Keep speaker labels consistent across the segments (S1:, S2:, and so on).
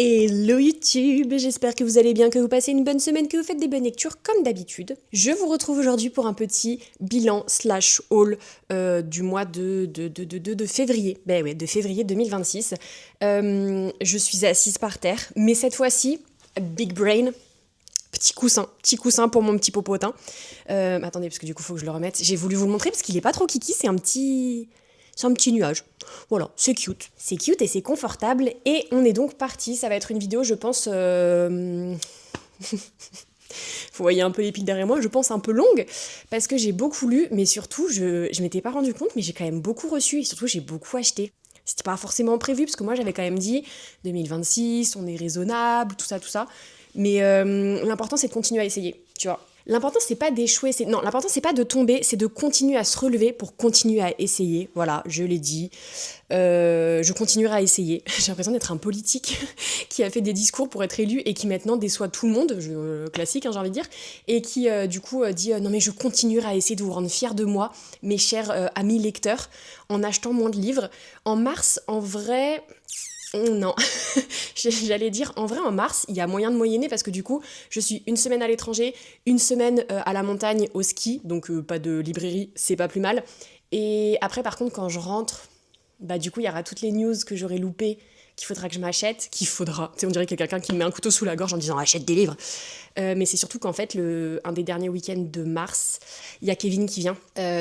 S1: Hello YouTube, j'espère que vous allez bien, que vous passez une bonne semaine, que vous faites des bonnes lectures comme d'habitude. Je vous retrouve aujourd'hui pour un petit bilan slash haul du mois de février. Ben ouais, de février 2026. Je suis assise par terre, mais cette fois-ci, big brain, petit coussin pour mon petit popotin. Attendez, parce que du coup, il faut que je le remette. J'ai voulu vous le montrer parce qu'il est pas trop kiki, c'est un petit nuage. Voilà, c'est cute. C'est cute et c'est confortable. Et on est donc parti. Ça va être une vidéo, je pense... Vous voyez un peu les pics derrière moi, je pense un peu longue, parce que j'ai beaucoup lu, mais surtout, je m'étais pas rendu compte, mais j'ai quand même beaucoup reçu, et surtout, j'ai beaucoup acheté. C'était pas forcément prévu, parce que moi, j'avais quand même dit 2026, on est raisonnable, tout ça, tout ça. Mais l'important, c'est de continuer à essayer, tu vois. L'important, c'est pas d'échouer, non, l'important, c'est pas de tomber, c'est de continuer à se relever pour continuer à essayer. Voilà, je l'ai dit. Je continuerai à essayer. J'ai l'impression d'être un politique qui a fait des discours pour être élu et qui maintenant déçoit tout le monde, classique, hein, j'ai envie de dire, et qui du coup dit non mais je continuerai à essayer de vous rendre fiers de moi, mes chers amis lecteurs, en achetant moins de livres. En mars, en vrai... Non, j'allais dire, en vrai, en mars, il y a moyen de moyenner parce que du coup, je suis une semaine à l'étranger, une semaine à la montagne au ski, donc pas de librairie, c'est pas plus mal. Et après, par contre, quand je rentre, bah du coup, il y aura toutes les news que j'aurai loupées, qu'il faudra que je m'achète, qu'il faudra. Tu sais, on dirait qu'il y a quelqu'un qui me met un couteau sous la gorge en disant achète des livres. Mais c'est surtout qu'en fait, un des derniers week-ends de mars, il y a Kevin qui vient.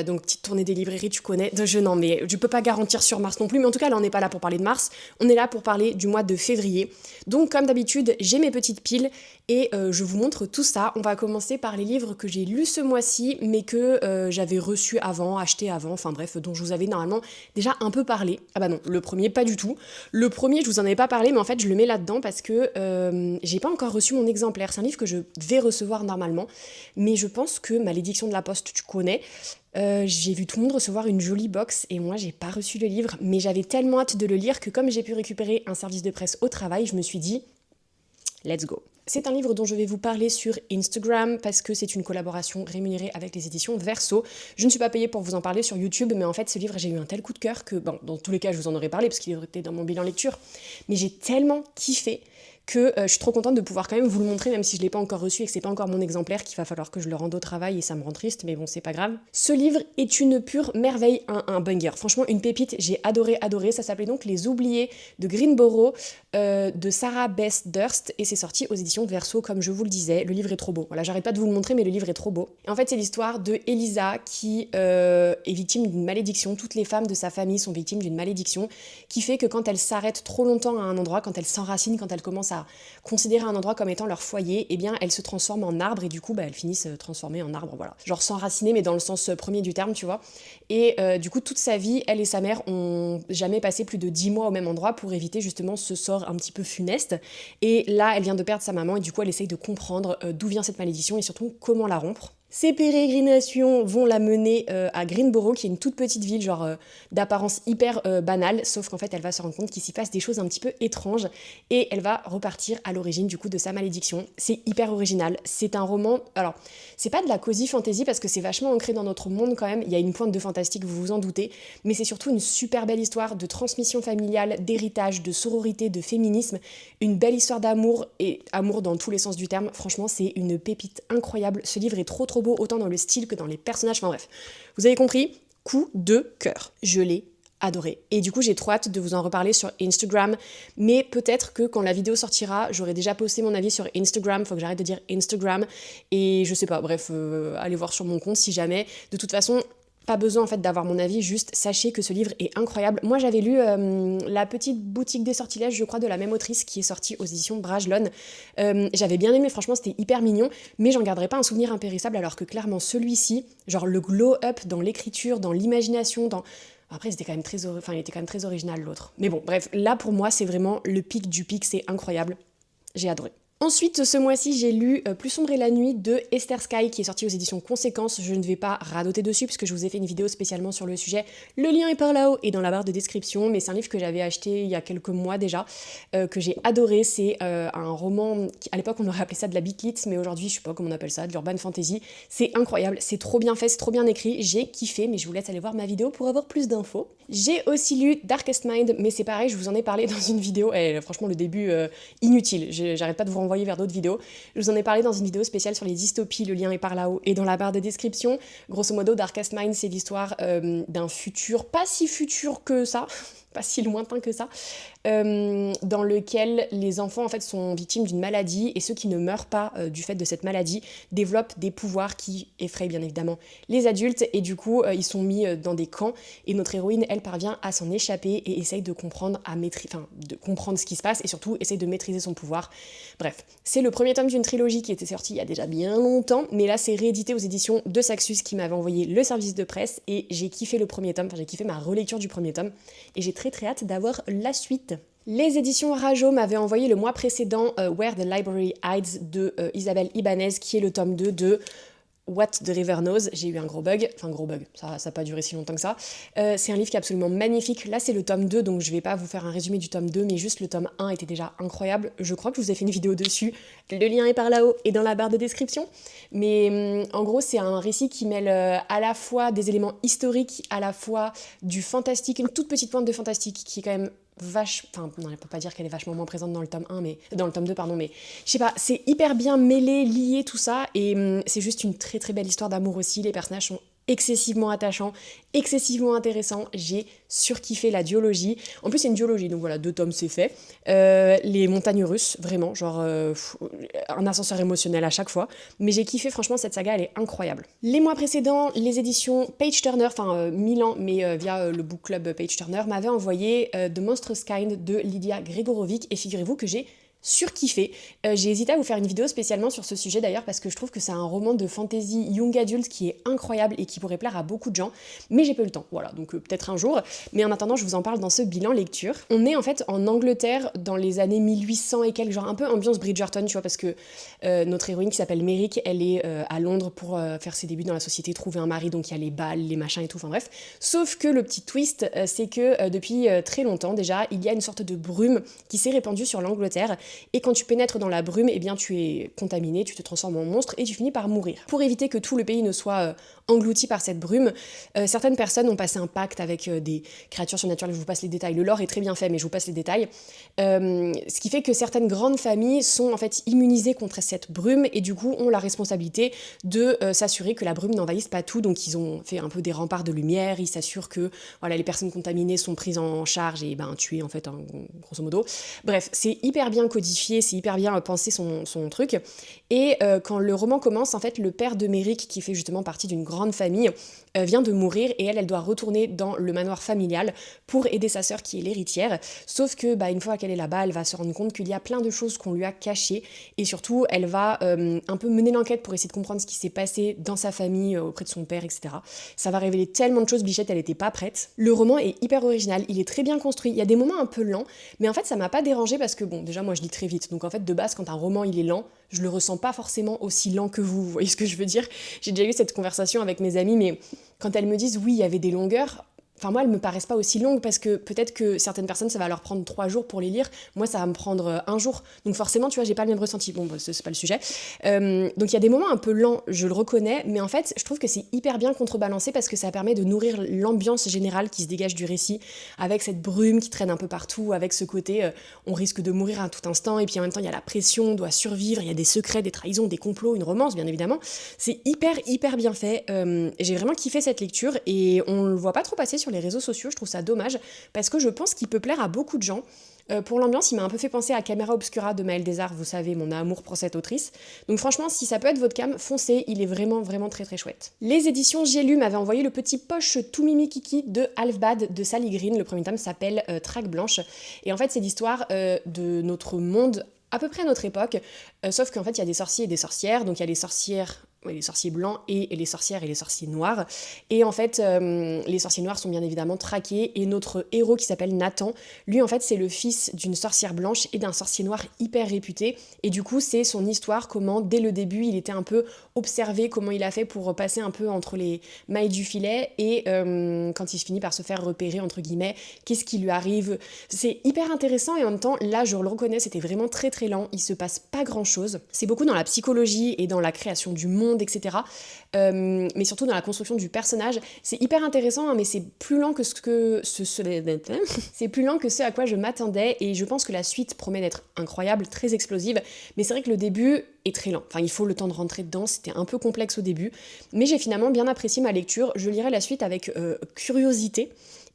S1: Donc, petite tournée des librairies, tu connais. Non, mais je peux pas garantir sur mars non plus. Mais en tout cas, là, on n'est pas là pour parler de mars. On est là pour parler du mois de février. Donc, comme d'habitude, j'ai mes petites piles et je vous montre tout ça. On va commencer par les livres que j'ai lus ce mois-ci, mais que j'avais reçus avant, achetés avant. Enfin bref, dont je vous avais normalement déjà un peu parlé. Ah bah non, le premier, pas du tout. Le premier, je vous en avais pas parlé, mais en fait, je le mets là-dedans parce que j'ai pas encore reçu mon exemplaire. C'est un livre que je vais recevoir normalement, mais je pense que Malédiction de la Poste, tu connais. J'ai vu tout le monde recevoir une jolie box et moi j'ai pas reçu le livre, mais j'avais tellement hâte de le lire que comme j'ai pu récupérer un service de presse au travail, je me suis dit let's go. C'est un livre dont je vais vous parler sur Instagram parce que c'est une collaboration rémunérée avec les éditions Verso. Je ne suis pas payée pour vous en parler sur YouTube, mais en fait ce livre j'ai eu un tel coup de cœur que, bon, dans tous les cas je vous en aurais parlé parce qu'il était dans mon bilan lecture, mais j'ai tellement kiffé que je suis trop contente de pouvoir quand même vous le montrer, même si je ne l'ai pas encore reçu et que c'est pas encore mon exemplaire, qu'il va falloir que je le rende au travail et ça me rend triste, mais bon, c'est pas grave. Ce livre est une pure merveille, un banger. Franchement, une pépite, j'ai adoré. Ça s'appelait donc Les Oubliés de Greenborough, de Sarah Beth Durst, et c'est sorti aux éditions Verso, comme je vous le disais. Le livre est trop beau. Voilà, j'arrête pas de vous le montrer, mais le livre est trop beau. Et en fait, c'est l'histoire de Elisa qui est victime d'une malédiction. Toutes les femmes de sa famille sont victimes d'une malédiction qui fait que quand elles s'arrêtent trop longtemps à un endroit, quand elles s'enracinent, quand elles commencent à considérer un endroit comme étant leur foyer, eh bien elles se transforment en arbre et du coup elles finissent transformées en arbre, voilà. Genre s'enraciner mais dans le sens premier du terme, tu vois. Et du coup toute sa vie, elle et sa mère ont jamais passé plus de 10 mois au même endroit pour éviter justement ce sort un petit peu funeste. Et là elle vient de perdre sa maman et du coup elle essaye de comprendre d'où vient cette malédiction et surtout comment la rompre. Ces pérégrinations vont la mener à Greenborough, qui est une toute petite ville, genre d'apparence hyper banale, sauf qu'en fait elle va se rendre compte qu'il s'y passe des choses un petit peu étranges et elle va repartir à l'origine du coup de sa malédiction. C'est hyper original, c'est un roman, alors c'est pas de la cozy fantasy parce que c'est vachement ancré dans notre monde quand même, il y a une pointe de fantastique, vous vous en doutez, mais c'est surtout une super belle histoire de transmission familiale, d'héritage, de sororité, de féminisme, une belle histoire d'amour et amour dans tous les sens du terme. Franchement c'est une pépite incroyable, ce livre est trop beau, autant dans le style que dans les personnages, enfin bref. Vous avez compris, coup de cœur. Je l'ai adoré. Et du coup, j'ai trop hâte de vous en reparler sur Instagram, mais peut-être que quand la vidéo sortira, j'aurai déjà posté mon avis sur Instagram, faut que j'arrête de dire Instagram, et je sais pas, bref, allez voir sur mon compte si jamais. De toute façon, pas besoin en fait d'avoir mon avis, juste sachez que ce livre est incroyable. Moi j'avais lu La Petite Boutique des Sortilèges, je crois, de la même autrice qui est sortie aux éditions Brajlon. J'avais bien aimé, franchement c'était hyper mignon, mais j'en garderai pas un souvenir impérissable alors que clairement celui-ci, genre le glow-up dans l'écriture, dans l'imagination, dans... Après, il était quand même très original l'autre. Mais bon, bref, là pour moi c'est vraiment le pic du pic, c'est incroyable. J'ai adoré. Ensuite, ce mois-ci, j'ai lu Plus sombre est la nuit de Esther Sky, qui est sorti aux éditions Conséquences. Je ne vais pas radoter dessus, puisque je vous ai fait une vidéo spécialement sur le sujet. Le lien est par là-haut et dans la barre de description, mais c'est un livre que j'avais acheté il y a quelques mois déjà, que j'ai adoré. C'est un roman, à l'époque on aurait appelé ça de la beatlit, mais aujourd'hui, je sais pas comment on appelle ça, de l'urban fantasy. C'est incroyable, c'est trop bien fait, c'est trop bien écrit, j'ai kiffé, mais je vous laisse aller voir ma vidéo pour avoir plus d'infos. J'ai aussi lu Darkest Mind, mais c'est pareil, je vous en ai parlé dans une vidéo, et franchement le début inutile, j'arrête pas de vous renvoyer vers d'autres vidéos. Je vous en ai parlé dans une vidéo spéciale sur les dystopies, le lien est par là-haut et dans la barre de description. Grosso modo, Darkest Mind, c'est l'histoire d'un futur, pas si futur que ça, pas si lointain que ça, dans lequel les enfants en fait sont victimes d'une maladie et ceux qui ne meurent pas du fait de cette maladie développent des pouvoirs qui effraient bien évidemment les adultes et du coup ils sont mis dans des camps et notre héroïne elle parvient à s'en échapper et essaye de comprendre, de comprendre ce qui se passe et surtout essaye de maîtriser son pouvoir. Bref, c'est le premier tome d'une trilogie qui était sortie il y a déjà bien longtemps, mais là c'est réédité aux éditions de Saxus qui m'avait envoyé le service de presse et j'ai kiffé le premier tome, j'ai kiffé ma relecture du premier tome et j'ai très hâte d'avoir la suite. Les éditions Rajo m'avaient envoyé le mois précédent Where the Library Hides de Isabelle Ibanez, qui est le tome 2 de What the River Knows. J'ai eu un gros bug, ça n'a pas duré si longtemps que ça. C'est un livre qui est absolument magnifique. Là c'est le tome 2, donc je vais pas vous faire un résumé du tome 2, mais juste le tome 1 était déjà incroyable. Je crois que je vous ai fait une vidéo dessus, le lien est par là-haut et dans la barre de description. Mais en gros c'est un récit qui mêle à la fois des éléments historiques, à la fois du fantastique, une toute petite pointe de fantastique qui est quand même non, on peut pas dire qu'elle est vachement moins présente dans le tome 1, mais dans le tome 2, pardon, mais je sais pas, c'est hyper bien mêlé, lié, tout ça, et c'est juste une très très belle histoire d'amour aussi, les personnages sont excessivement attachants, excessivement intéressants, j'ai surkiffé la duologie, en plus c'est une duologie, donc voilà, 2 tomes c'est fait, les montagnes russes, vraiment, genre un ascenseur émotionnel à chaque fois, mais j'ai kiffé, franchement cette saga elle est incroyable. Les mois précédents, les éditions Page Turner, Milan, mais via le book club Page Turner, m'avaient envoyé The Monstrous Kind de Lydia Grigorovic, et figurez-vous que j'ai surkiffé. J'ai hésité à vous faire une vidéo spécialement sur ce sujet d'ailleurs parce que je trouve que c'est un roman de fantasy young adult qui est incroyable et qui pourrait plaire à beaucoup de gens, mais j'ai pas eu le temps, voilà, donc peut-être un jour, mais en attendant je vous en parle dans ce bilan lecture. On est en fait en Angleterre dans les années 1800 et quelques, genre un peu ambiance Bridgerton, tu vois, parce que notre héroïne qui s'appelle Merrick, elle est à Londres pour faire ses débuts dans la société, trouver un mari, donc il y a les balles, les machins et tout, enfin bref, sauf que le petit twist, c'est que depuis très longtemps déjà, il y a une sorte de brume qui s'est répandue sur l'Angleterre. Et quand tu pénètres dans la brume, eh bien tu es contaminé, tu te transformes en monstre et tu finis par mourir. Pour éviter que tout le pays ne soit englouti par cette brume, certaines personnes ont passé un pacte avec des créatures surnaturelles, je vous passe les détails. Le lore est très bien fait, mais je vous passe les détails. Ce qui fait que certaines grandes familles sont en fait immunisées contre cette brume et du coup ont la responsabilité de s'assurer que la brume n'envahisse pas tout. Donc ils ont fait un peu des remparts de lumière, ils s'assurent que voilà, les personnes contaminées sont prises en charge et tuées en fait, grosso modo. Bref, c'est hyper bien codifié, c'est hyper bien pensé son truc. Et quand le roman commence, en fait, le père de Merrick, qui fait justement partie d'une grande famille, vient de mourir et elle doit retourner dans le manoir familial pour aider sa sœur qui est l'héritière. Sauf que une fois qu'elle est là-bas, elle va se rendre compte qu'il y a plein de choses qu'on lui a cachées et surtout elle va un peu mener l'enquête pour essayer de comprendre ce qui s'est passé dans sa famille, auprès de son père, etc. Ça va révéler tellement de choses, Bichette elle était pas prête. Le roman est hyper original, il est très bien construit, il y a des moments un peu lents, mais en fait ça m'a pas dérangé parce que bon, déjà moi je lis très vite, donc en fait de base quand un roman il est lent, je le ressens pas forcément aussi lent que vous voyez ce que je veux dire? J'ai déjà eu cette conversation avec mes amis, mais quand elles me disent oui, il y avait des longueurs, enfin moi elles me paraissent pas aussi longues parce que peut-être que certaines personnes ça va leur prendre 3 jours pour les lire, moi ça va me prendre 1 jour, donc forcément tu vois j'ai pas le même ressenti, bon c'est pas le sujet. Donc il y a des moments un peu lents, je le reconnais, mais en fait je trouve que c'est hyper bien contrebalancé parce que ça permet de nourrir l'ambiance générale qui se dégage du récit, avec cette brume qui traîne un peu partout, avec ce côté on risque de mourir à tout instant, et puis en même temps il y a la pression, on doit survivre, il y a des secrets, des trahisons, des complots, une romance bien évidemment, c'est hyper bien fait, j'ai vraiment kiffé cette lecture et on le voit pas trop passer sur les réseaux sociaux, je trouve ça dommage parce que je pense qu'il peut plaire à beaucoup de gens. Pour l'ambiance, il m'a un peu fait penser à Camera Obscura de Maëlle Desarts, vous savez, mon amour pour cette autrice. Donc franchement, si ça peut être votre cam, foncez, il est vraiment très chouette. Les éditions J'ai lu m'avaient envoyé le petit poche tout mimi kiki de Halfbad de Sally Green. Le premier tome s'appelle Traque blanche. Et en fait, c'est l'histoire de notre monde à peu près à notre époque, sauf qu'en fait il y a des sorciers et des sorcières, donc il y a les sorcières les sorciers blancs et les sorcières et les sorciers noirs. Et en fait, les sorciers noirs sont bien évidemment traqués et notre héros qui s'appelle Nathan, lui en fait c'est le fils d'une sorcière blanche et d'un sorcier noir hyper réputé. Et du coup c'est son histoire, comment dès le début il était un peu observé, comment il a fait pour passer un peu entre les mailles du filet et quand il finit par se faire repérer entre guillemets, qu'est-ce qui lui arrive. C'est hyper intéressant et en même temps là je le reconnais, c'était vraiment très très lent, il se passe pas grand chose. C'est beaucoup dans la psychologie et dans la création du monde, etc. Mais surtout dans la construction du personnage. C'est hyper intéressant, hein, mais c'est plus lent que c'est plus lent que ce à quoi je m'attendais, et je pense que la suite promet d'être incroyable, très explosive, mais c'est vrai que le début est très lent. Enfin, il faut le temps de rentrer dedans, c'était un peu complexe au début, mais j'ai finalement bien apprécié ma lecture. Je lirai la suite avec curiosité.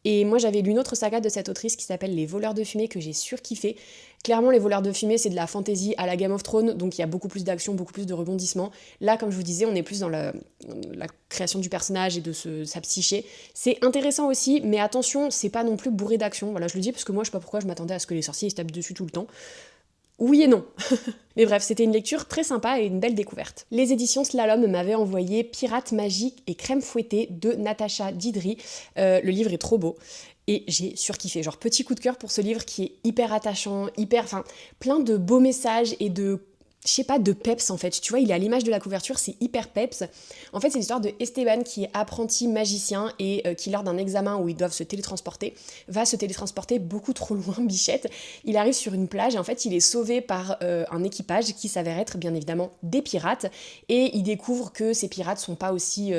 S1: Et moi j'avais lu une autre saga de cette autrice qui s'appelle Les Voleurs de Fumée que j'ai surkiffé. Clairement les Voleurs de Fumée c'est de la fantasy à la Game of Thrones, donc il y a beaucoup plus d'action, beaucoup plus de rebondissements. Là comme je vous disais on est plus dans la création du personnage et de sa psyché. C'est intéressant aussi, mais attention c'est pas non plus bourré d'action. Voilà, je le dis parce que moi je sais pas pourquoi je m'attendais à ce que les sorciers ils se tapent dessus tout le temps. Oui et non. Mais bref, c'était une lecture très sympa et une belle découverte. Les éditions Slalom m'avaient envoyé Pirates magiques et crème fouettée de Natacha Didri. Le livre est trop beau. Et j'ai surkiffé. Genre petit coup de cœur pour ce livre qui est hyper attachant, enfin plein de beaux messages et de, je sais pas, de peps en fait. Tu vois, il est à l'image de la couverture, c'est hyper peps. En fait, c'est l'histoire de Esteban qui est apprenti magicien et qui, lors d'un examen où ils doivent se télétransporter, va se télétransporter beaucoup trop loin, bichette. Il arrive sur une plage et en fait, il est sauvé par un équipage qui s'avère être bien évidemment des pirates. Et il découvre que ces pirates sont pas aussi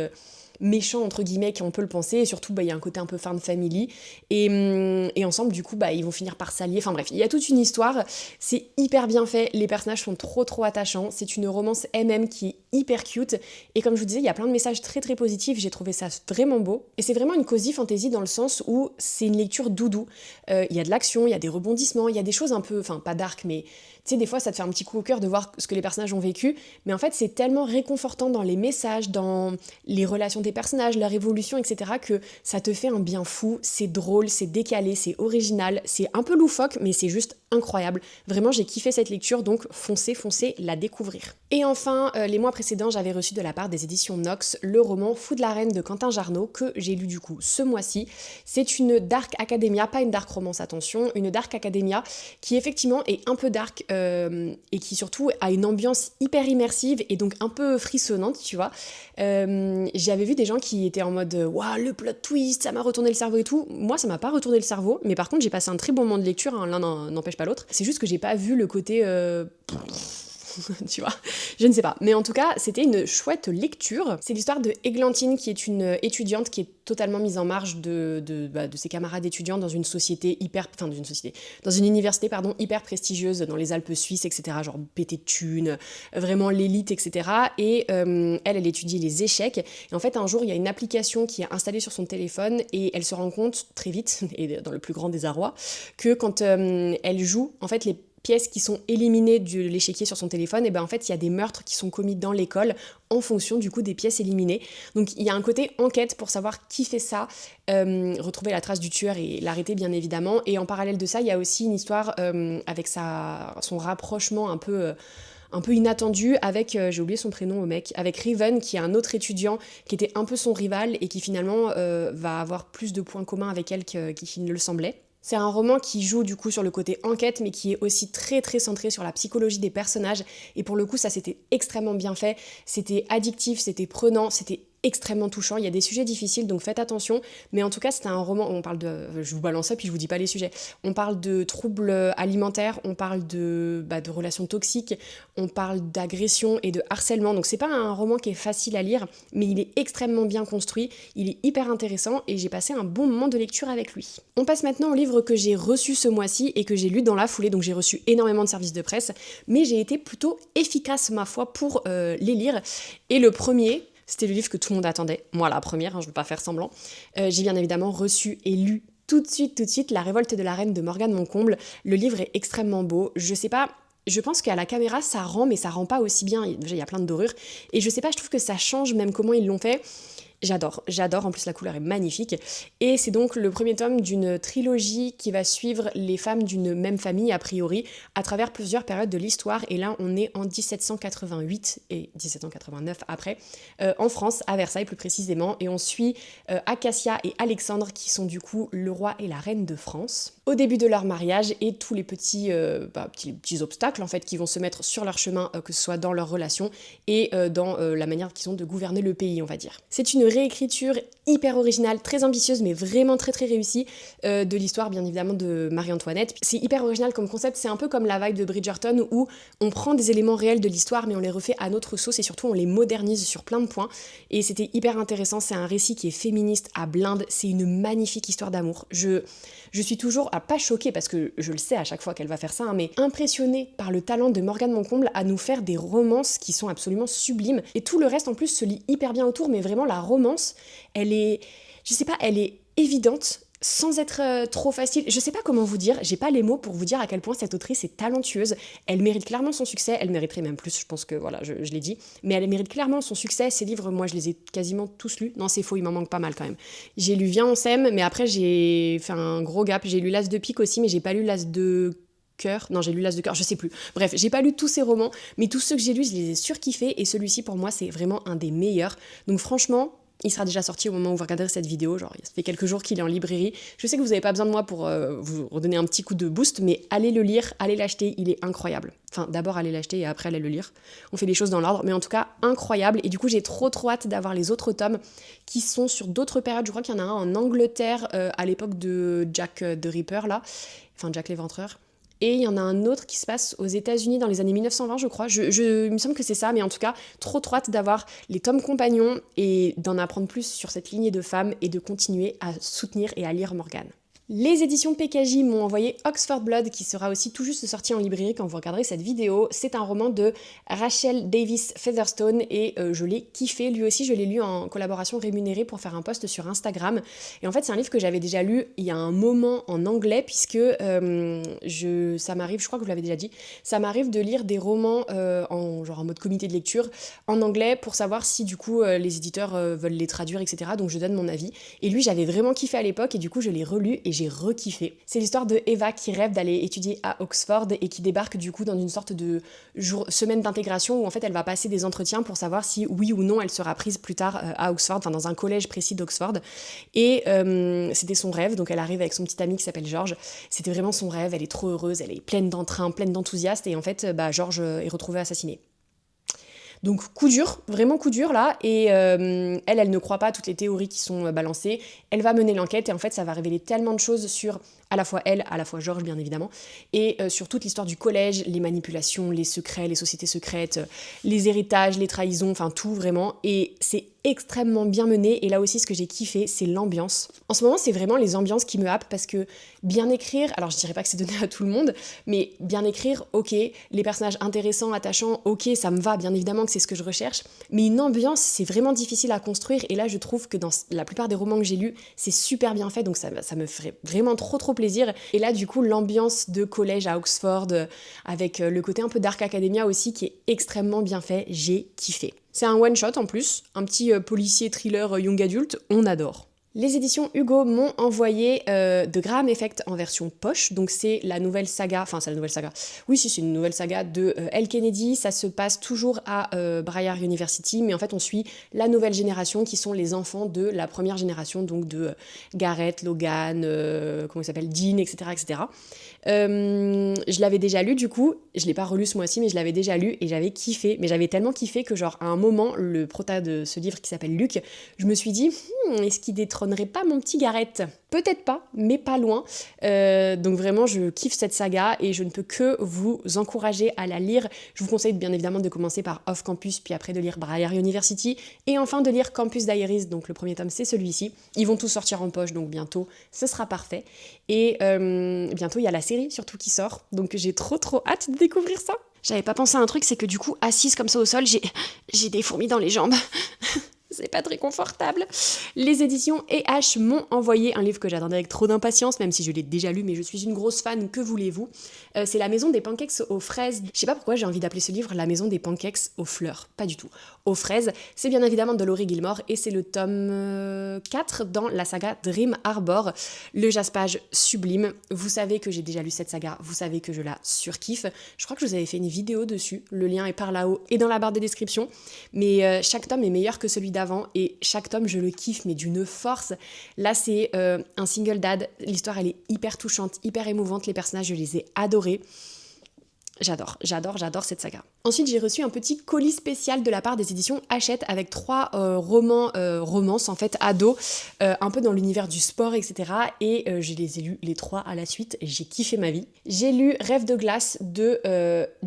S1: méchants entre guillemets qu'on peut le penser, et surtout il y a un côté un peu fan family et ensemble du coup ils vont finir par s'allier. Enfin bref, il y a toute une histoire, c'est hyper bien fait, les personnages sont trop attachants, c'est une romance MM qui est hyper cute et comme je vous disais il y a plein de messages très très positifs, j'ai trouvé ça vraiment beau et c'est vraiment une cozy fantasy dans le sens où c'est une lecture doudou. Il y a de l'action, il y a des rebondissements, il y a des choses un peu, enfin pas dark mais tu sais, des fois, ça te fait un petit coup au cœur de voir ce que les personnages ont vécu, mais en fait, c'est tellement réconfortant dans les messages, dans les relations des personnages, leur évolution, etc., que ça te fait un bien fou. C'est drôle, c'est décalé, c'est original, c'est un peu loufoque, mais c'est juste incroyable. Vraiment, j'ai kiffé cette lecture, donc foncez la découvrir. Et enfin, les mois précédents, j'avais reçu de la part des éditions Nox le roman Fou de la Reine de Quentin Jarnot, que j'ai lu du coup ce mois-ci. C'est une dark academia, pas une dark romance, attention, une dark academia qui effectivement est un peu dark, et qui surtout a une ambiance hyper immersive et donc un peu frissonnante, tu vois. J'avais vu des gens qui étaient en mode waouh, le plot twist, ça m'a retourné le cerveau et tout. Moi, ça m'a pas retourné le cerveau, mais par contre, j'ai passé un très bon moment de lecture, hein, l'un n'empêche pas l'autre. C'est juste que j'ai pas vu le côté tu vois, je ne sais pas. Mais en tout cas, c'était une chouette lecture. C'est l'histoire de Églantine, qui est une étudiante qui est totalement mise en marge de ses camarades étudiants dans une société dans une université, hyper prestigieuse dans les Alpes suisses, etc. Genre pété de thunes, vraiment l'élite, etc. Et elle étudie les échecs. Et en fait, un jour, il y a une application qui est installée sur son téléphone et elle se rend compte très vite, et dans le plus grand désarroi, que quand elle joue, en fait, les pièces qui sont éliminées de l'échiquier sur son téléphone, et ben en fait il y a des meurtres qui sont commis dans l'école en fonction du coup des pièces éliminées. Donc il y a un côté enquête pour savoir qui fait ça, retrouver la trace du tueur et l'arrêter bien évidemment. Et en parallèle de ça, il y a aussi une histoire avec son rapprochement un peu inattendu avec, j'ai oublié son prénom au mec, avec Riven, qui est un autre étudiant qui était un peu son rival et qui finalement va avoir plus de points communs avec elle qu'il ne le semblait. C'est un roman qui joue du coup sur le côté enquête, mais qui est aussi très très centré sur la psychologie des personnages. Et pour le coup, ça c'était extrêmement bien fait. C'était addictif, c'était prenant, c'était extrêmement touchant. Il y a des sujets difficiles, donc faites attention. Mais en tout cas, c'était un roman. On parle de, je vous balance ça, puis je vous dis pas les sujets. On parle de troubles alimentaires, on parle de relations toxiques, on parle d'agression et de harcèlement. Donc c'est pas un roman qui est facile à lire, mais il est extrêmement bien construit. Il est hyper intéressant et j'ai passé un bon moment de lecture avec lui. On passe maintenant au livre que j'ai reçu ce mois-ci et que j'ai lu dans la foulée. Donc j'ai reçu énormément de services de presse, mais j'ai été plutôt efficace ma foi pour les lire. Et le premier, c'était le livre que tout le monde attendait. Moi, la première, je ne veux pas faire semblant. J'ai bien évidemment reçu et lu tout de suite La Révolte de la Reine de Morgane Moncomble. Le livre est extrêmement beau. Je sais pas, je pense qu'à la caméra, ça rend, mais ça rend pas aussi bien. Déjà, il y a plein de dorures. Et je sais pas, je trouve que ça change même comment ils l'ont fait. J'adore, en plus la couleur est magnifique. Et c'est donc le premier tome d'une trilogie qui va suivre les femmes d'une même famille, a priori, à travers plusieurs périodes de l'histoire. Et là, on est en 1788 et 1789 après, en France, à Versailles plus précisément. Et on suit Acacia et Alexandre, qui sont du coup le roi et la reine de France, au début de leur mariage, et tous les petits obstacles en fait qui vont se mettre sur leur chemin, que ce soit dans leur relation et dans la manière qu'ils ont de gouverner le pays, on va dire. C'est une réécriture hyper originale, très ambitieuse, mais vraiment très très réussie de l'histoire bien évidemment de Marie-Antoinette. C'est hyper original comme concept, c'est un peu comme la vibe de Bridgerton où on prend des éléments réels de l'histoire mais on les refait à notre sauce et surtout on les modernise sur plein de points. Et c'était hyper intéressant, c'est un récit qui est féministe à blinde, c'est une magnifique histoire d'amour. Je suis toujours, pas choquée parce que je le sais à chaque fois qu'elle va faire ça, hein, mais impressionnée par le talent de Morgane Moncomble à nous faire des romances qui sont absolument sublimes. Et tout le reste en plus se lit hyper bien autour, mais vraiment la romance, elle est, je sais pas, elle est évidente, sans être trop facile. Je sais pas comment vous dire, j'ai pas les mots pour vous dire à quel point cette autrice est talentueuse. Elle mérite clairement son succès, elle mériterait même plus, je pense que voilà, je l'ai dit. Mais elle mérite clairement son succès, ses livres, moi je les ai quasiment tous lus. Non, c'est faux, il m'en manque pas mal quand même. J'ai lu Viens on s'aime, mais après j'ai fait un gros gap. J'ai lu L'As de pique aussi, mais j'ai pas lu L'As de cœur. Non, j'ai lu L'As de cœur, je sais plus. Bref, j'ai pas lu tous ces romans, mais tous ceux que j'ai lus, je les ai surkiffés, et celui-ci pour moi c'est vraiment un des meilleurs. Donc franchement, il sera déjà sorti au moment où vous regarderez cette vidéo, genre ça fait quelques jours qu'il est en librairie. Je sais que vous n'avez pas besoin de moi pour vous redonner un petit coup de boost, mais allez le lire, allez l'acheter, il est incroyable. Enfin, d'abord allez l'acheter et après allez le lire. On fait les choses dans l'ordre, mais en tout cas, incroyable. Et du coup, j'ai trop hâte d'avoir les autres tomes qui sont sur d'autres périodes. Je crois qu'il y en a un en Angleterre à l'époque de Jack the Ripper, là. Enfin, Jack l'Éventreur. Et il y en a un autre qui se passe aux États-Unis dans les années 1920, je crois. Il me semble que c'est ça, mais en tout cas, trop hâte d'avoir les tomes compagnons et d'en apprendre plus sur cette lignée de femmes et de continuer à soutenir et à lire Morgane. Les éditions PKJ m'ont envoyé Oxford Blood, qui sera aussi tout juste sorti en librairie quand vous regarderez cette vidéo. C'est un roman de Rachel Davis Featherstone et je l'ai kiffé. Lui aussi, je l'ai lu en collaboration rémunérée pour faire un post sur Instagram. Et en fait, c'est un livre que j'avais déjà lu il y a un moment en anglais, puisque ça m'arrive, je crois que je vous l'avais déjà dit, ça m'arrive de lire des romans en mode comité de lecture en anglais pour savoir si du coup les éditeurs veulent les traduire, etc. Donc je donne mon avis. Et lui, j'avais vraiment kiffé à l'époque et du coup, je l'ai relu et j'ai re-kiffé. C'est l'histoire de Eva qui rêve d'aller étudier à Oxford et qui débarque du coup dans une sorte de semaine d'intégration où en fait elle va passer des entretiens pour savoir si oui ou non elle sera prise plus tard à Oxford, enfin dans un collège précis d'Oxford. Et c'était son rêve, donc elle arrive avec son petit ami qui s'appelle George. C'était vraiment son rêve, elle est trop heureuse, elle est pleine d'entrain, pleine d'enthousiasme et en fait George est retrouvé assassiné. Donc coup dur, vraiment coup dur là, et elle ne croit pas à toutes les théories qui sont balancées, elle va mener l'enquête et en fait ça va révéler tellement de choses sur à la fois elle, à la fois George bien évidemment, et sur toute l'histoire du collège, les manipulations, les secrets, les sociétés secrètes, les héritages, les trahisons, enfin tout vraiment, et c'est extrêmement bien mené, et là aussi ce que j'ai kiffé c'est l'ambiance. En ce moment c'est vraiment les ambiances qui me happent parce que bien écrire, alors je dirais pas que c'est donné à tout le monde, mais bien écrire, ok, les personnages intéressants, attachants, ok, ça me va, bien évidemment que c'est ce que je recherche, mais une ambiance c'est vraiment difficile à construire, et là je trouve que dans la plupart des romans que j'ai lus, c'est super bien fait, donc ça me ferait vraiment trop plaisir. Et là du coup l'ambiance de collège à Oxford, avec le côté un peu Dark Academia aussi qui est extrêmement bien fait, j'ai kiffé. C'est un one shot en plus, un petit policier thriller young adulte, on adore. Les éditions Hugo m'ont envoyé The Graham Effect en version poche, donc c'est la nouvelle saga, enfin c'est la nouvelle saga, oui si c'est une nouvelle saga de Elle Kennedy, ça se passe toujours à Briar University, mais en fait on suit la nouvelle génération qui sont les enfants de la première génération, donc de Garrett, Logan, comment il s'appelle, Dean, etc. etc. Je l'avais déjà lu du coup, je l'ai pas relu ce mois-ci mais je l'avais déjà lu et j'avais kiffé, mais j'avais tellement kiffé que genre à un moment, le prota de ce livre qui s'appelle Luc, je me suis dit est-ce qu'il détrônerait pas mon petit Garrett ? Peut-être pas, mais pas loin. Donc vraiment je kiffe cette saga et je ne peux que vous encourager à la lire. Je vous conseille bien évidemment de commencer par Off Campus puis après de lire Briar University et enfin de lire Campus Diaries, donc le premier tome c'est celui-ci. Ils vont tous sortir en poche donc bientôt ce sera parfait et bientôt il y a la série surtout qui sort, donc j'ai trop hâte de découvrir ça. J'avais pas pensé à un truc, c'est que du coup assise comme ça au sol j'ai des fourmis dans les jambes. c'est pas très confortable. Les éditions EH m'ont envoyé un livre que j'attendais avec trop d'impatience, même si je l'ai déjà lu, mais je suis une grosse fan, que voulez-vous. C'est La Maison des pancakes aux fraises. Je sais pas pourquoi j'ai envie d'appeler ce livre La Maison des pancakes aux fleurs, pas du tout. Aux fraises, c'est bien évidemment de Laurie Gilmore et c'est le tome 4 dans la saga Dream Harbor. Le jaspage sublime. Vous savez que j'ai déjà lu cette saga, vous savez que je la surkiffe. Je crois que je vous avais fait une vidéo dessus, le lien est par là-haut et dans la barre de description. Mais chaque tome est meilleur que celui d'avant et chaque tome je le kiffe mais d'une force. Là c'est un single dad, l'histoire elle est hyper touchante, hyper émouvante, les personnages je les ai adorés. J'adore cette saga. Ensuite, j'ai reçu un petit colis spécial de la part des éditions Hachette avec 3 romances en fait ados, un peu dans l'univers du sport, etc. Et je les ai lus les 3 à la suite. J'ai kiffé ma vie. J'ai lu Rêve de glace de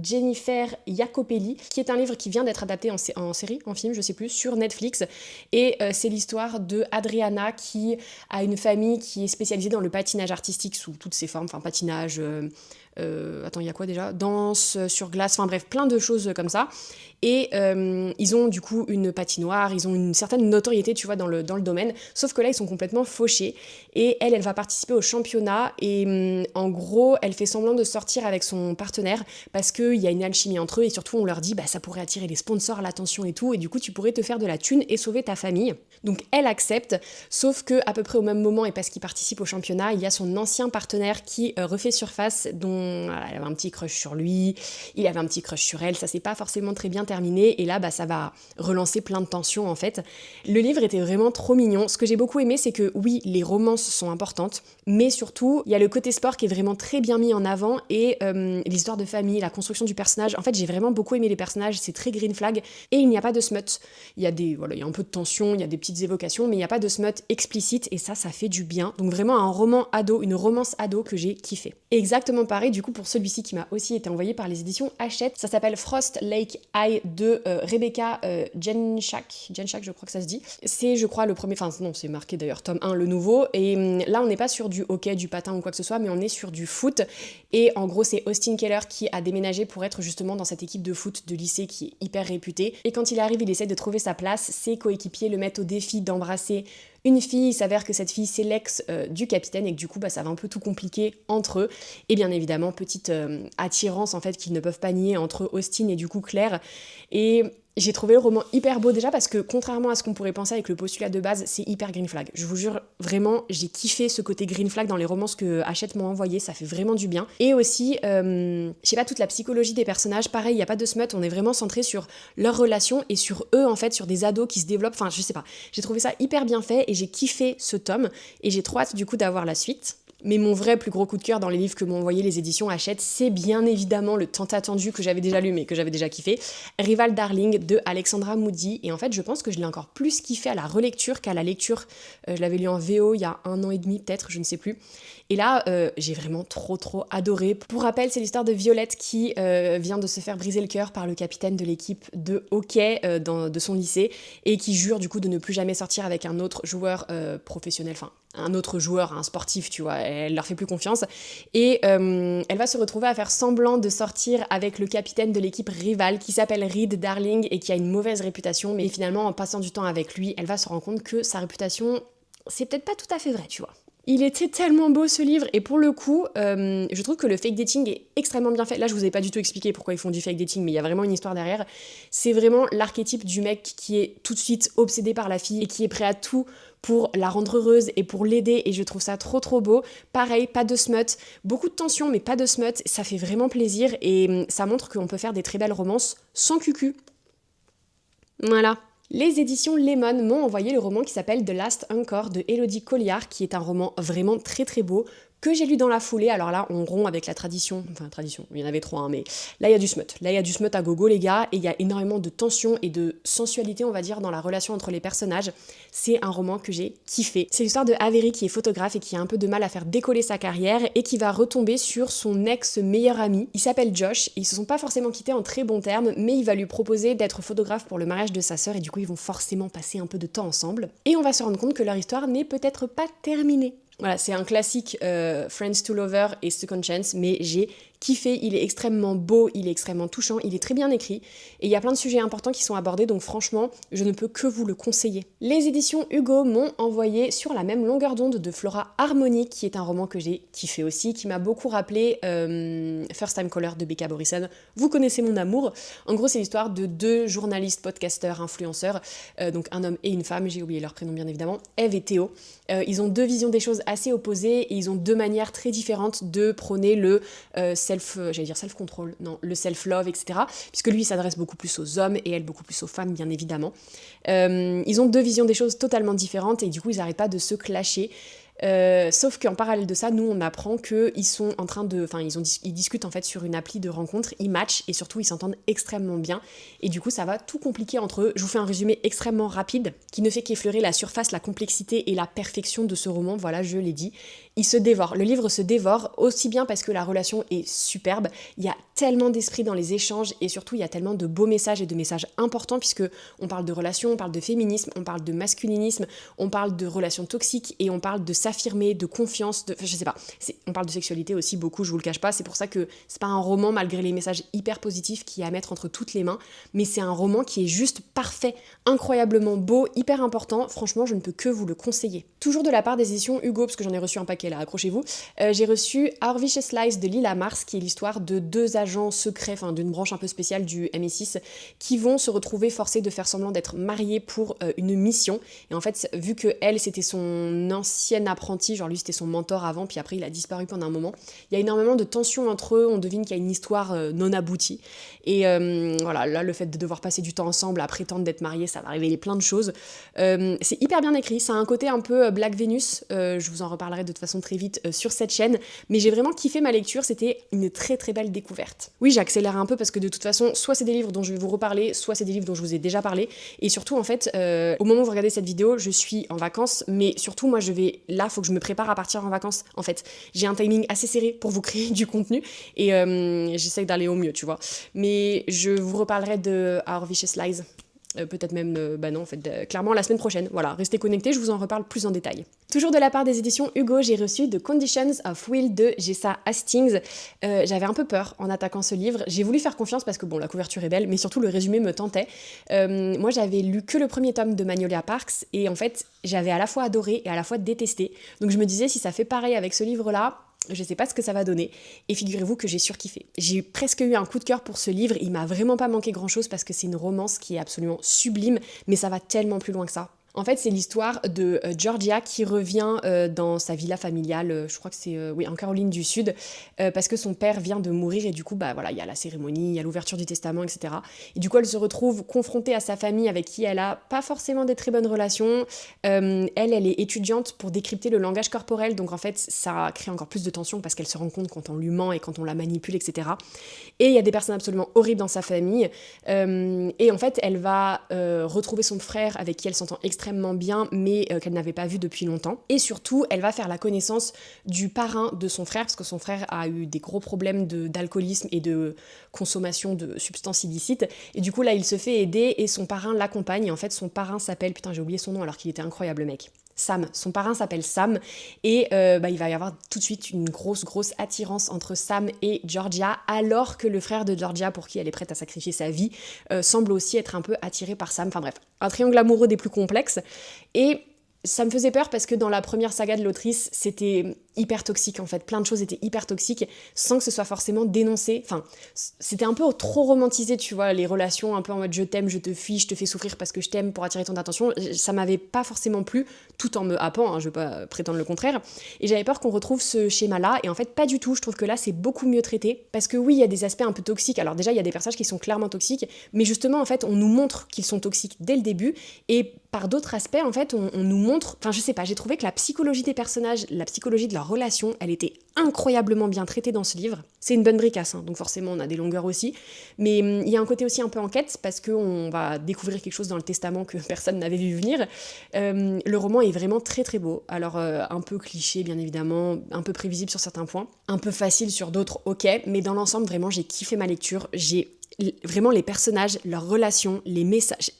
S1: Jennifer Jacopelli, qui est un livre qui vient d'être adapté en série, en film, je sais plus, sur Netflix. Et c'est l'histoire de Adriana qui a une famille qui est spécialisée dans le patinage artistique sous toutes ses formes, enfin patinage. Attends, il y a quoi déjà ? Danse sur glace, enfin bref, plein de choses comme ça. Et ils ont du coup une patinoire, ils ont une certaine notoriété, tu vois, dans le domaine. Sauf que là, ils sont complètement fauchés. Et elle va participer au championnat. Et en gros, elle fait semblant de sortir avec son partenaire parce qu'il y a une alchimie entre eux. Et surtout, on leur dit, bah ça pourrait attirer les sponsors, l'attention et tout. Et du coup, tu pourrais te faire de la thune et sauver ta famille. Donc elle accepte. Sauf que à peu près au même moment, et parce qu'il participe au championnat, il y a son ancien partenaire qui refait surface, dont voilà, elle avait un petit crush sur lui, il avait un petit crush sur elle. Ça s'est pas forcément très bien terminé et là bah ça va relancer plein de tensions en fait. Le livre était vraiment trop mignon. Ce que j'ai beaucoup aimé c'est que oui les romances sont importantes mais surtout il y a le côté sport qui est vraiment très bien mis en avant et l'histoire de famille, la construction du personnage. En fait j'ai vraiment beaucoup aimé les personnages, c'est très green flag et il n'y a pas de smut. Il y a il y a un peu de tension, il y a des petites évocations mais il n'y a pas de smut explicite et ça fait du bien. Donc vraiment un roman ado, une romance ado que j'ai kiffé. Et exactement pareil du coup pour celui-ci qui m'a aussi été envoyé par les éditions Hachette. Ça s'appelle Frost Lake High de Rebecca Jenshak, je crois que ça se dit. C'est, je crois, le premier, enfin non, c'est marqué d'ailleurs, tome 1, le nouveau. Et là, on n'est pas sur du hockey, du patin ou quoi que ce soit, mais on est sur du foot. Et en gros, c'est Austin Keller qui a déménagé pour être justement dans cette équipe de foot de lycée qui est hyper réputée. Et quand il arrive, il essaie de trouver sa place. Ses coéquipiers le mettent au défi d'embrasser une fille. Il s'avère que cette fille, c'est l'ex du capitaine et que du coup, bah, ça va un peu tout compliquer entre eux. Et bien évidemment, petite attirance en fait qu'ils ne peuvent pas nier entre Austin et du coup Claire. Et j'ai trouvé le roman hyper beau déjà parce que contrairement à ce qu'on pourrait penser avec le postulat de base, c'est hyper green flag. Je vous jure, vraiment, j'ai kiffé ce côté green flag dans les romances que Hachette m'a envoyé, ça fait vraiment du bien. Et aussi, je sais pas, toute la psychologie des personnages, pareil, il n'y a pas de smut, on est vraiment centré sur leurs relations et sur eux en fait, sur des ados qui se développent, enfin je sais pas. J'ai trouvé ça hyper bien fait et j'ai kiffé ce tome et j'ai trop hâte du coup d'avoir la suite. Mais mon vrai plus gros coup de cœur dans les livres que m'ont envoyé les éditions Hachette, c'est bien évidemment le tant attendu que j'avais déjà lu mais que j'avais déjà kiffé, Rival Darling de Alexandra Moody. Et en fait, je pense que je l'ai encore plus kiffé à la relecture qu'à la lecture. Je l'avais lu en VO il y a 1 an et demi peut-être, je ne sais plus. Et là, j'ai vraiment trop adoré. Pour rappel, c'est l'histoire de Violette qui vient de se faire briser le cœur par le capitaine de l'équipe de hockey de son lycée et qui jure du coup de ne plus jamais sortir avec un autre joueur professionnel, enfin un autre joueur, un sportif, tu vois, elle leur fait plus confiance. Et elle va se retrouver à faire semblant de sortir avec le capitaine de l'équipe rivale qui s'appelle Reed Darling et qui a une mauvaise réputation. Mais finalement, en passant du temps avec lui, elle va se rendre compte que sa réputation, c'est peut-être pas tout à fait vrai, tu vois. Il était tellement beau ce livre et pour le coup, je trouve que le fake dating est extrêmement bien fait. Là, je vous ai pas du tout expliqué pourquoi ils font du fake dating, mais il y a vraiment une histoire derrière. C'est vraiment l'archétype du mec qui est tout de suite obsédé par la fille et qui est prêt à tout pour la rendre heureuse et pour l'aider et je trouve ça trop beau. Pareil, pas de smut, beaucoup de tension mais pas de smut, ça fait vraiment plaisir et ça montre qu'on peut faire des très belles romances sans cucu. Voilà. Les éditions Lemon m'ont envoyé le roman qui s'appelle The Last Anchor de Elodie Colliard, qui est un roman vraiment très beau, que j'ai lu dans la foulée. Alors là, on rompt avec la tradition, il y en avait 3, hein, mais là il y a du smut. Là il y a du smut à gogo les gars, et il y a énormément de tension et de sensualité, on va dire, dans la relation entre les personnages. C'est un roman que j'ai kiffé. C'est l'histoire de Avery qui est photographe et qui a un peu de mal à faire décoller sa carrière et qui va retomber sur son ex-meilleur ami. Il s'appelle Josh, et ils se sont pas forcément quittés en très bons termes, mais il va lui proposer d'être photographe pour le mariage de sa sœur, et du coup ils vont forcément passer un peu de temps ensemble. Et on va se rendre compte que leur histoire n'est peut-être pas terminée. Voilà, c'est un classique Friends to Lover et Second Chance, mais j'ai kiffé, il est extrêmement beau, il est extrêmement touchant, il est très bien écrit et il y a plein de sujets importants qui sont abordés, donc franchement, je ne peux que vous le conseiller. Les éditions Hugo m'ont envoyé Sur la même longueur d'onde de Flora Harmony, qui est un roman que j'ai kiffé aussi, qui m'a beaucoup rappelé First Time Caller de Becca Borisson. Vous connaissez mon amour. En gros, c'est l'histoire de deux journalistes, podcasteurs, influenceurs, donc un homme et une femme, j'ai oublié leur prénom bien évidemment, Eve et Théo. Ils ont deux visions des choses assez opposées et ils ont deux manières très différentes de prôner le self-control, non, le self-love, etc. Puisque lui, il s'adresse beaucoup plus aux hommes et elle beaucoup plus aux femmes, bien évidemment. Ils ont deux visions des choses totalement différentes et du coup, ils n'arrêtent pas de se clasher. Sauf qu'en parallèle de ça, nous on apprend qu'ils sont en train de... Enfin, ils discutent en fait sur une appli de rencontre, ils matchent et surtout ils s'entendent extrêmement bien. Et du coup, ça va tout compliquer entre eux. Je vous fais un résumé extrêmement rapide qui ne fait qu'effleurer la surface, la complexité et la perfection de ce roman. Voilà, je l'ai dit. Il se dévore. Le livre se dévore aussi bien parce que la relation est superbe. Il y a tellement d'esprit dans les échanges et surtout il y a tellement de beaux messages et de messages importants puisque on parle de relations, on parle de féminisme, on parle de masculinisme, on parle de relations toxiques et on parle de s'affirmer, de confiance, je sais pas. On parle de sexualité aussi beaucoup, je vous le cache pas. C'est pour ça que c'est pas un roman malgré les messages hyper positifs qu'il y a à mettre entre toutes les mains, mais c'est un roman qui est juste parfait, incroyablement beau, hyper important. Franchement, je ne peux que vous le conseiller. Toujours de la part des éditions Hugo, parce que j'en ai reçu un paquet là, accrochez-vous, j'ai reçu Our Vicious Lies de Lila Mars, qui est l'histoire de deux agents secrets, enfin d'une branche un peu spéciale du MI6, qui vont se retrouver forcés de faire semblant d'être mariés pour une mission. Et en fait, vu que elle, c'était son ancienne apprenti, genre lui c'était son mentor avant, puis après il a disparu pendant un moment, il y a énormément de tensions entre eux, on devine qu'il y a une histoire non aboutie. Et voilà, là le fait de devoir passer du temps ensemble, à prétendre d'être mariés, ça va révéler plein de choses. C'est hyper bien écrit, ça a un côté un peu Black Venus, je vous en reparlerai de toute façon très vite sur cette chaîne, mais j'ai vraiment kiffé ma lecture, c'était une très très belle découverte. Oui, j'accélère un peu parce que de toute façon, soit c'est des livres dont je vais vous reparler, soit c'est des livres dont je vous ai déjà parlé, et surtout en fait, au moment où vous regardez cette vidéo, je suis en vacances, mais surtout moi là, faut que je me prépare à partir en vacances, en fait. J'ai un timing assez serré pour vous créer du contenu, et j'essaye d'aller au mieux, tu vois. Mais je vous reparlerai de Our Vicious Lies. Peut-être même, non, en fait, clairement la semaine prochaine. Voilà, restez connectés, je vous en reparle plus en détail. Toujours de la part des éditions Hugo, j'ai reçu The Conditions of Will de Jessa Hastings. J'avais un peu peur en attaquant ce livre. J'ai voulu faire confiance parce que, bon, la couverture est belle, mais surtout le résumé me tentait. Moi, j'avais lu que le premier tome de Magnolia Parks, et en fait, j'avais à la fois adoré et à la fois détesté. Donc je me disais, si ça fait pareil avec ce livre-là, je sais pas ce que ça va donner, et figurez-vous que j'ai surkiffé. J'ai presque eu un coup de cœur pour ce livre, il m'a vraiment pas manqué grand-chose parce que c'est une romance qui est absolument sublime, mais ça va tellement plus loin que ça. En fait, c'est l'histoire de Georgia qui revient dans sa villa familiale, je crois que c'est en Caroline du Sud, parce que son père vient de mourir et du coup, il y a la cérémonie, il y a l'ouverture du testament, etc. Et du coup, elle se retrouve confrontée à sa famille avec qui elle a pas forcément des très bonnes relations. Elle est étudiante pour décrypter le langage corporel, donc en fait, ça crée encore plus de tension parce qu'elle se rend compte quand on lui ment et quand on la manipule, etc. Et il y a des personnes absolument horribles dans sa famille. Et en fait, elle va retrouver son frère avec qui elle s'entend extrêmement bien, mais qu'elle n'avait pas vu depuis longtemps. Et surtout, elle va faire la connaissance du parrain de son frère, parce que son frère a eu des gros problèmes d'alcoolisme et de consommation de substances illicites. Et du coup, là, il se fait aider et son parrain l'accompagne. Et en fait, son parrain s'appelle... Putain, j'ai oublié son nom alors qu'il était incroyable, le mec. Sam. Son parrain s'appelle Sam et il va y avoir tout de suite une grosse attirance entre Sam et Georgia, alors que le frère de Georgia, pour qui elle est prête à sacrifier sa vie, semble aussi être un peu attiré par Sam. Enfin bref, un triangle amoureux des plus complexes. Et ça me faisait peur parce que dans la première saga de l'autrice, c'était hyper toxique en fait, plein de choses étaient hyper toxiques sans que ce soit forcément dénoncé, enfin c'était un peu trop romantisé, tu vois, les relations un peu en mode je t'aime, je te fuis, je te fais souffrir parce que je t'aime pour attirer ton attention, ça m'avait pas forcément plu, tout en me happant, hein, je veux pas prétendre le contraire, et j'avais peur qu'on retrouve ce schéma là, et en fait pas du tout, je trouve que là c'est beaucoup mieux traité, parce que oui il y a des aspects un peu toxiques, alors déjà il y a des personnages qui sont clairement toxiques, mais justement en fait on nous montre qu'ils sont toxiques dès le début, et par d'autres aspects en fait on nous montre, enfin je sais pas, j'ai trouvé que la psychologie des personnages, la psychologie de leur relation, elle était incroyablement bien traitée dans ce livre. C'est une bonne bricasse, hein, donc forcément on a des longueurs aussi, mais il y a un côté aussi un peu enquête, parce qu'on va découvrir quelque chose dans le testament que personne n'avait vu venir. Le roman est vraiment très très beau, alors un peu cliché bien évidemment, un peu prévisible sur certains points, un peu facile sur d'autres, ok, mais dans l'ensemble vraiment j'ai kiffé ma lecture, j'ai vraiment les personnages, leurs relations, les messages...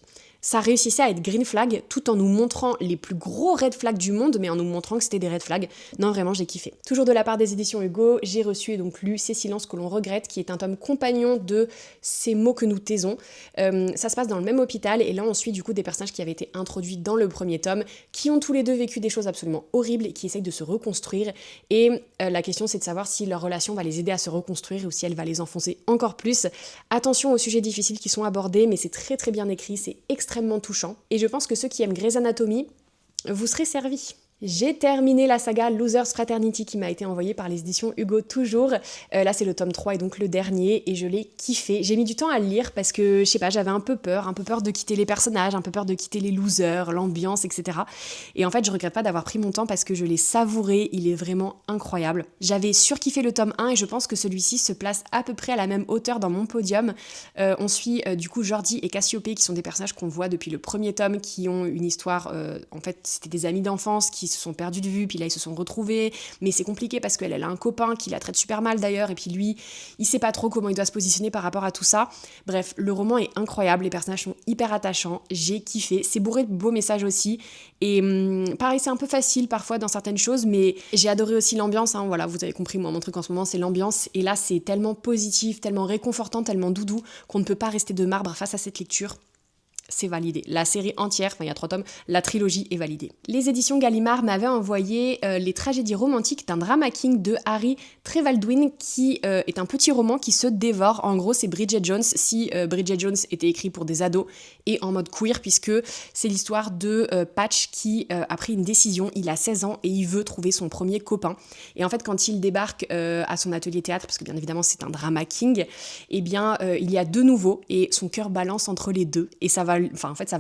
S1: ça réussissait à être green flag tout en nous montrant les plus gros red flags du monde, mais en nous montrant que c'était des red flags. Non, vraiment, j'ai kiffé. Toujours de la part des éditions Hugo, j'ai reçu et donc lu Ces silences que l'on regrette, qui est un tome compagnon de Ces mots que nous taisons. Ça se passe dans le même hôpital, et là on suit du coup des personnages qui avaient été introduits dans le premier tome, qui ont tous les deux vécu des choses absolument horribles et qui essayent de se reconstruire. Et la question c'est de savoir si leur relation va les aider à se reconstruire ou si elle va les enfoncer encore plus. Attention aux sujets difficiles qui sont abordés, mais c'est très très bien écrit, c'est extrêmement touchant. Et je pense que ceux qui aiment Grey's Anatomy, vous serez servis. J'ai terminé la saga Losers Fraternity qui m'a été envoyée par les éditions Hugo toujours. Là c'est le tome 3 et donc le dernier, et je l'ai kiffé. J'ai mis du temps à le lire parce que, je sais pas, j'avais un peu peur de quitter les personnages, un peu peur de quitter les losers, l'ambiance, etc. Et en fait je regrette pas d'avoir pris mon temps parce que je l'ai savouré, il est vraiment incroyable. J'avais surkiffé le tome 1 et je pense que celui-ci se place à peu près à la même hauteur dans mon podium. On suit du coup Jordi et Cassiopée qui sont des personnages qu'on voit depuis le premier tome, qui ont une histoire, en fait c'était des amis d'enfance qui se sont perdus de vue, puis là ils se sont retrouvés, mais c'est compliqué parce qu'elle a un copain qui la traite super mal d'ailleurs, et puis lui, il sait pas trop comment il doit se positionner par rapport à tout ça. Bref, le roman est incroyable, les personnages sont hyper attachants, j'ai kiffé, c'est bourré de beaux messages aussi, et pareil, c'est un peu facile parfois dans certaines choses, mais j'ai adoré aussi l'ambiance, hein, voilà, vous avez compris, moi mon truc en ce moment c'est l'ambiance, et là c'est tellement positif, tellement réconfortant, tellement doudou, qu'on ne peut pas rester de marbre face à cette lecture. C'est validé. La série entière, enfin il y a 3 tomes, la trilogie est validée. Les éditions Gallimard m'avaient envoyé les tragédies romantiques d'un drama king de Harry Trevaldwyn, qui est un petit roman qui se dévore. En gros, c'est Bridget Jones, si Bridget Jones était écrit pour des ados et en mode queer, puisque c'est l'histoire de Patch qui a pris une décision, il a 16 ans et il veut trouver son premier copain. Et en fait, quand il débarque à son atelier théâtre, parce que bien évidemment c'est un drama king, eh bien il y a 2 nouveaux et son cœur balance entre les deux, et ça va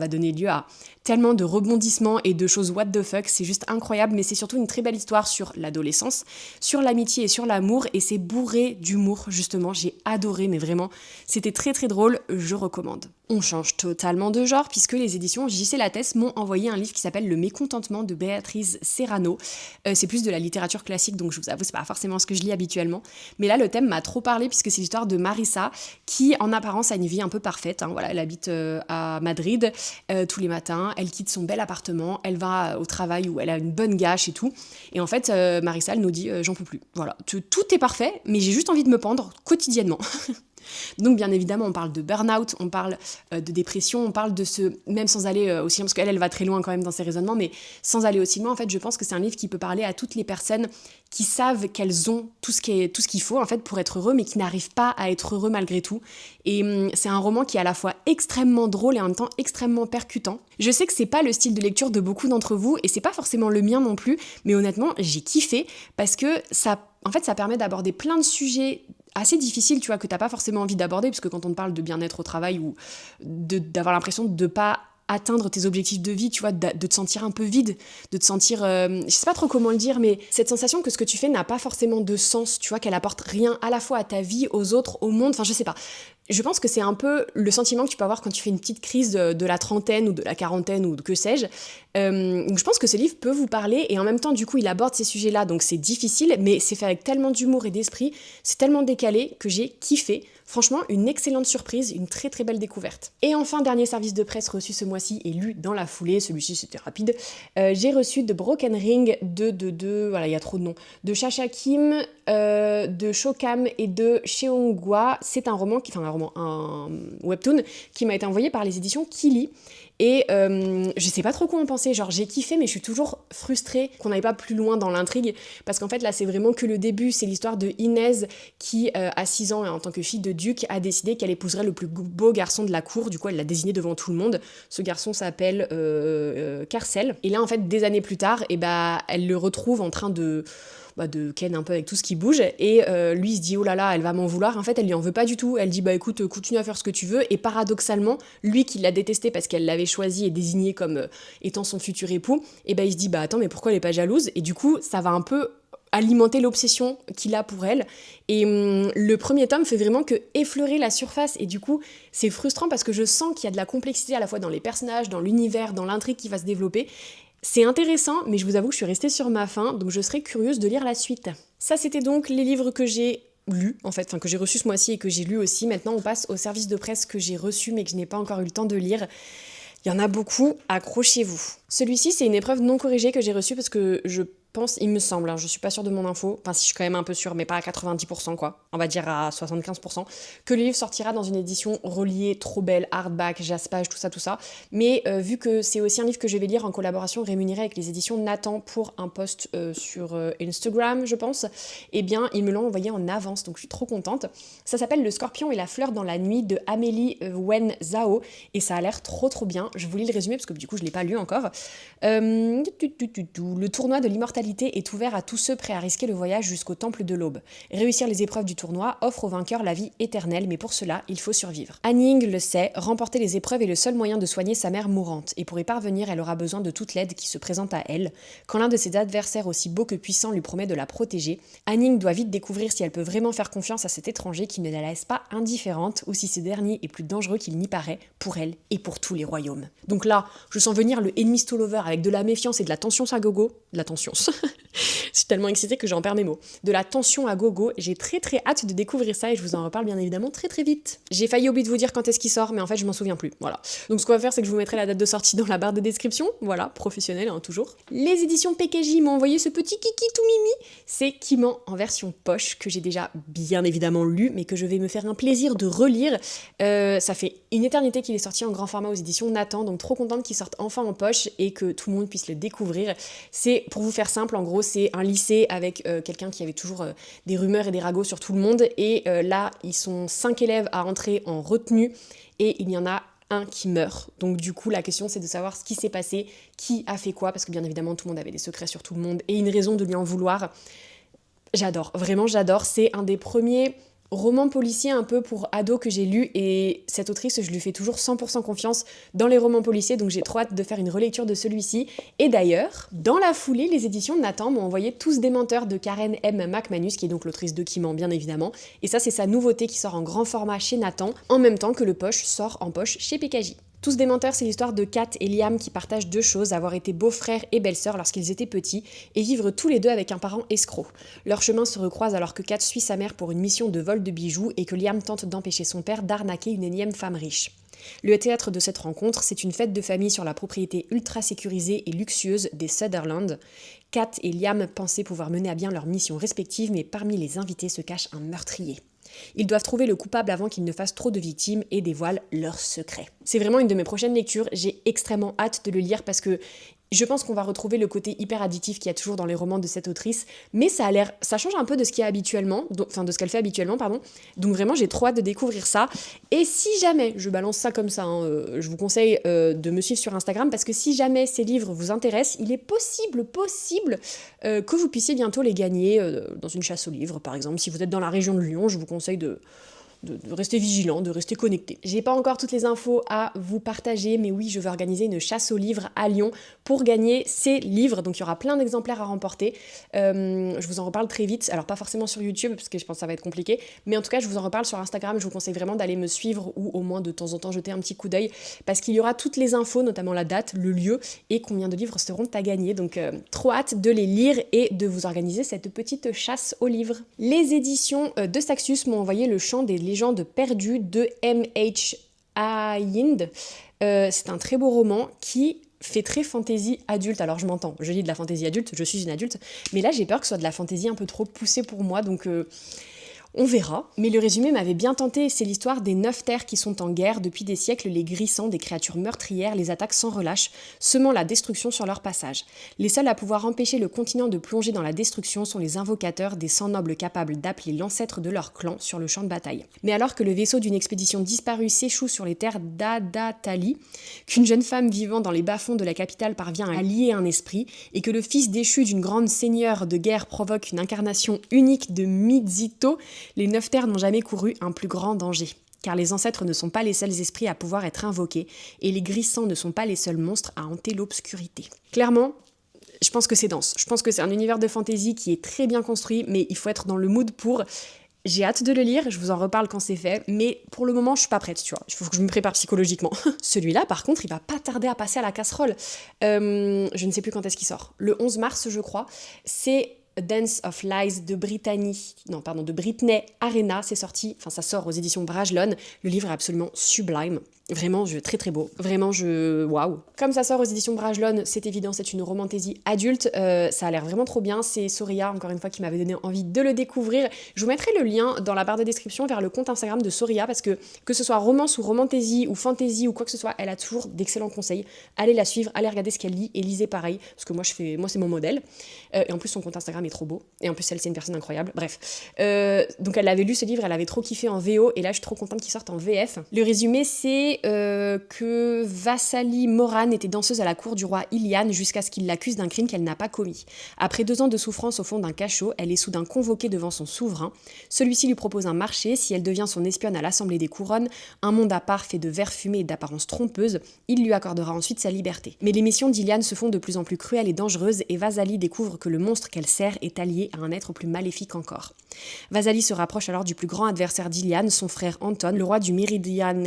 S1: donner lieu à tellement de rebondissements et de choses what the fuck, c'est juste incroyable, mais c'est surtout une très belle histoire sur l'adolescence, sur l'amitié et sur l'amour, et c'est bourré d'humour, justement, j'ai adoré, mais vraiment, c'était très très drôle, je recommande. On change totalement de genre, puisque les éditions J.C. Lattès m'ont envoyé un livre qui s'appelle Le Mécontentement de Béatrice Serrano. C'est plus de la littérature classique, donc je vous avoue, c'est pas forcément ce que je lis habituellement, mais là, le thème m'a trop parlé, puisque c'est l'histoire de Marissa, qui, en apparence, a une vie un peu parfaite, hein, voilà, elle habite à Madrid tous les matins, elle quitte son bel appartement, elle va au travail où elle a une bonne gâche et tout, et en fait Marissa elle nous dit j'en peux plus, voilà, tout est parfait mais j'ai juste envie de me pendre quotidiennement. Donc bien évidemment on parle de burn-out, on parle de dépression, on parle de ce, même sans aller aussi loin, parce qu'elle va très loin quand même dans ses raisonnements, mais sans aller aussi loin, en fait je pense que c'est un livre qui peut parler à toutes les personnes qui savent qu'elles ont tout ce qu'il faut en fait pour être heureux, mais qui n'arrivent pas à être heureux malgré tout. Et c'est un roman qui est à la fois extrêmement drôle et en même temps extrêmement percutant. Je sais que c'est pas le style de lecture de beaucoup d'entre vous, et c'est pas forcément le mien non plus, mais honnêtement j'ai kiffé, parce que ça permet d'aborder plein de sujets assez difficiles, tu vois, que t'as pas forcément envie d'aborder, parce que quand on te parle de bien-être au travail ou d'avoir l'impression de pas atteindre tes objectifs de vie, tu vois, de te sentir un peu vide, de te sentir, je sais pas trop comment le dire, mais cette sensation que ce que tu fais n'a pas forcément de sens, tu vois, qu'elle apporte rien à la fois à ta vie, aux autres, au monde, enfin je sais pas. Je pense que c'est un peu le sentiment que tu peux avoir quand tu fais une petite crise de la trentaine ou de la quarantaine ou que sais-je. Donc je pense que ce livre peut vous parler, et en même temps du coup il aborde ces sujets-là, donc c'est difficile, mais c'est fait avec tellement d'humour et d'esprit, c'est tellement décalé que j'ai kiffé. Franchement, une excellente surprise, une très très belle découverte. Et enfin, dernier service de presse reçu ce mois-ci et lu dans la foulée, celui-ci c'était rapide, j'ai reçu de Broken Ring, voilà, il y a trop de noms, de Chacha Kim, de Shokam et de Cheongwa. C'est un webtoon qui m'a été envoyé par les éditions Kili. Et je sais pas trop quoi en penser, genre j'ai kiffé, mais je suis toujours frustrée qu'on n'aille pas plus loin dans l'intrigue, parce qu'en fait là c'est vraiment que le début, c'est l'histoire de Inès qui à 6 ans, en tant que fille de duc, a décidé qu'elle épouserait le plus beau garçon de la cour. Du coup elle l'a désigné devant tout le monde, ce garçon s'appelle Carcel, et là en fait des années plus tard, elle le retrouve en train de ken un peu avec tout ce qui bouge, et lui il se dit oh là là elle va m'en vouloir. En fait elle lui en veut pas du tout, elle dit bah écoute continue à faire ce que tu veux, et paradoxalement lui qui l'a détesté parce qu'elle l'avait choisi et désigné comme étant son futur époux, et il se dit bah attends mais pourquoi elle est pas jalouse, et du coup ça va un peu alimenter l'obsession qu'il a pour elle, et le premier tome fait vraiment que effleurer la surface, et du coup c'est frustrant parce que je sens qu'il y a de la complexité à la fois dans les personnages, dans l'univers, dans l'intrigue qui va se développer. C'est intéressant, mais je vous avoue que je suis restée sur ma faim, donc je serais curieuse de lire la suite. Ça, c'était donc les livres que j'ai lus, en fait, que j'ai reçus ce mois-ci et que j'ai lus aussi. Maintenant, on passe au service de presse que j'ai reçu, mais que je n'ai pas encore eu le temps de lire. Il y en a beaucoup, accrochez-vous. Celui-ci, c'est une épreuve non corrigée que j'ai reçue parce que je pense, il me semble, hein, je suis pas sûre de mon info, enfin si je suis quand même un peu sûre, mais pas à 90% quoi, on va dire à 75%, que le livre sortira dans une édition reliée, trop belle, hardback, jaspage, tout ça. Mais vu que c'est aussi un livre que je vais lire en collaboration rémunérée avec les éditions Nathan pour un post sur Instagram, je pense, eh bien ils me l'ont envoyé en avance, donc je suis trop contente. Ça s'appelle Le Scorpion et la fleur dans la nuit de Amélie Wen Zhao, et ça a l'air trop bien. Je vous lis le résumé parce que du coup je l'ai pas lu encore. Le tournoi de l'immortalité est ouvert à tous ceux prêts à risquer le voyage jusqu'au temple de l'aube. Réussir les épreuves du tournoi offre aux vainqueurs la vie éternelle, mais pour cela, il faut survivre. Han Ying le sait, remporter les épreuves est le seul moyen de soigner sa mère mourante, et pour y parvenir, elle aura besoin de toute l'aide qui se présente à elle. Quand l'un de ses adversaires aussi beau que puissant lui promet de la protéger, Han Ying doit vite découvrir si elle peut vraiment faire confiance à cet étranger qui ne la laisse pas indifférente, ou si ce dernier est plus dangereux qu'il n'y paraît, pour elle et pour tous les royaumes. Donc là, je sens venir le enemies to lover avec de la méfiance et de la tension à gogo. De la tension. Je suis tellement excitée que j'en perds mes mots. De la tension à gogo, j'ai très hâte de découvrir ça et je vous en reparle bien évidemment très vite. J'ai failli oublier de vous dire quand est-ce qu'il sort, mais en fait je m'en souviens plus. Voilà. Donc ce qu'on va faire, c'est que je vous mettrai la date de sortie dans la barre de description. Voilà, professionnel hein, toujours. Les éditions PKJ m'ont envoyé ce petit kiki tout mimi. C'est Kiman en version poche que j'ai déjà bien évidemment lu, mais que je vais me faire un plaisir de relire. Ça fait une éternité qu'il est sorti en grand format aux éditions Nathan, donc trop contente qu'il sorte enfin en poche et que tout le monde puisse le découvrir. C'est, pour vous faire simple, en gros, c'est un lycée avec quelqu'un qui avait toujours des rumeurs et des ragots sur tout le monde. Et là, ils sont 5 élèves à entrer en retenue et il y en a un qui meurt. Donc du coup, la question, c'est de savoir ce qui s'est passé, qui a fait quoi, parce que bien évidemment, tout le monde avait des secrets sur tout le monde et une raison de lui en vouloir. J'adore, vraiment j'adore. C'est un des premiers romans policiers un peu pour ados que j'ai lu et cette autrice, je lui fais toujours 100% confiance dans les romans policiers, donc j'ai trop hâte de faire une relecture de celui-ci. Et d'ailleurs, dans la foulée, les éditions de Nathan m'ont envoyé Tous des menteurs de Karen M. McManus, qui est donc l'autrice de Kiman, bien évidemment. Et ça, c'est sa nouveauté qui sort en grand format chez Nathan, en même temps que le poche sort en poche chez PKJ. Tous des menteurs, c'est l'histoire de Kat et Liam qui partagent deux choses, avoir été beaux-frères et belles-sœurs lorsqu'ils étaient petits, et vivre tous les deux avec un parent escroc. Leurs chemins se recroisent alors que Kat suit sa mère pour une mission de vol de bijoux et que Liam tente d'empêcher son père d'arnaquer une énième femme riche. Le théâtre de cette rencontre, c'est une fête de famille sur la propriété ultra sécurisée et luxueuse des Sutherland. Kat et Liam pensaient pouvoir mener à bien leur mission respective, mais parmi les invités se cache un meurtrier. Ils doivent trouver le coupable avant qu'il ne fasse trop de victimes et dévoilent leurs secrets. C'est vraiment une de mes prochaines lectures, j'ai extrêmement hâte de le lire parce que je pense qu'on va retrouver le côté hyper additif qu'il y a toujours dans les romans de cette autrice, mais ça change un peu de ce qu'il y a habituellement, de ce qu'elle fait habituellement, pardon. Donc vraiment, j'ai trop hâte de découvrir ça. Et si jamais, je balance ça comme ça, hein, je vous conseille de me suivre sur Instagram parce que si jamais ces livres vous intéressent, il est possible que vous puissiez bientôt les gagner dans une chasse aux livres, par exemple. Si vous êtes dans la région de Lyon, je vous conseille de rester vigilant, de rester connecté. J'ai pas encore toutes les infos à vous partager, mais oui, je vais organiser une chasse aux livres à Lyon pour gagner ces livres. Donc il y aura plein d'exemplaires à remporter. Je vous en reparle très vite. Alors pas forcément sur YouTube, parce que je pense que ça va être compliqué, mais en tout cas, je vous en reparle sur Instagram. Je vous conseille vraiment d'aller me suivre ou au moins de temps en temps jeter un petit coup d'œil, parce qu'il y aura toutes les infos, notamment la date, le lieu et combien de livres seront à gagner. Donc trop hâte de les lire et de vous organiser cette petite chasse aux livres. Les éditions de Saxus m'ont envoyé Le Chant des légendes perdues de M.H. Ayind. C'est un très beau roman qui fait très fantaisie adulte. Alors je m'entends, je lis de la fantaisie adulte, je suis une adulte, mais là j'ai peur que ce soit de la fantaisie un peu trop poussée pour moi, donc on verra. Mais le résumé m'avait bien tenté, c'est l'histoire des 9 terres qui sont en guerre. Depuis des siècles, les Grissants, des créatures meurtrières, les attaquent sans relâche, semant la destruction sur leur passage. Les seuls à pouvoir empêcher le continent de plonger dans la destruction sont les invocateurs, des 100 nobles capables d'appeler l'ancêtre de leur clan sur le champ de bataille. Mais alors que le vaisseau d'une expédition disparue s'échoue sur les terres d'Adatali, qu'une jeune femme vivant dans les bas-fonds de la capitale parvient à lier un esprit, et que le fils déchu d'une grande seigneur de guerre provoque une incarnation unique de Mizito, les 9 terres n'ont jamais couru un plus grand danger. Car les ancêtres ne sont pas les seuls esprits à pouvoir être invoqués, et les Grissants ne sont pas les seuls monstres à hanter l'obscurité. Clairement, je pense que c'est dense. Je pense que c'est un univers de fantasy qui est très bien construit, mais il faut être dans le mood pour... J'ai hâte de le lire, je vous en reparle quand c'est fait, mais pour le moment, je suis pas prête, tu vois. Il faut que je me prépare psychologiquement. Celui-là, par contre, il va pas tarder à passer à la casserole. Je ne sais plus quand est-ce qu'il sort. Le 11 mars, je crois. C'est Dance of Lies de Britney Arena, c'est sorti, enfin ça sort aux éditions Brajlon. Le livre est absolument sublime. Vraiment, très très beau. Vraiment, waouh. Comme ça sort aux éditions Brajlon, c'est évident, c'est une romantaisie adulte. Ça a l'air vraiment trop bien. C'est Soria, encore une fois, qui m'avait donné envie de le découvrir. Je vous mettrai le lien dans la barre de description vers le compte Instagram de Soria, parce que ce soit romance ou romantaisie ou fantasy ou quoi que ce soit, elle a toujours d'excellents conseils. Allez la suivre, allez regarder ce qu'elle lit et lisez pareil, parce que moi c'est mon modèle. Et en plus, son compte Instagram est trop beau. Et en plus, elle, c'est une personne incroyable. Bref. Donc, elle avait lu ce livre, elle avait trop kiffé en VO, et là, je suis trop contente qu'il sorte en VF. Le résumé, c'est que Vassalie Moran était danseuse à la cour du roi Ilian jusqu'à ce qu'il l'accuse d'un crime qu'elle n'a pas commis. Après 2 ans de souffrance au fond d'un cachot, elle est soudain convoquée devant son souverain. Celui-ci lui propose un marché si elle devient son espionne à l'Assemblée des Couronnes, un monde à part fait de verre fumé et d'apparence trompeuse. Il lui accordera ensuite sa liberté. Mais les missions d'Ilian se font de plus en plus cruelles et dangereuses et Vassalie découvre que le monstre qu'elle sert est allié à un être plus maléfique encore. Vassalie se rapproche alors du plus grand adversaire d'Ilian, son frère Anton, le roi du Méridrane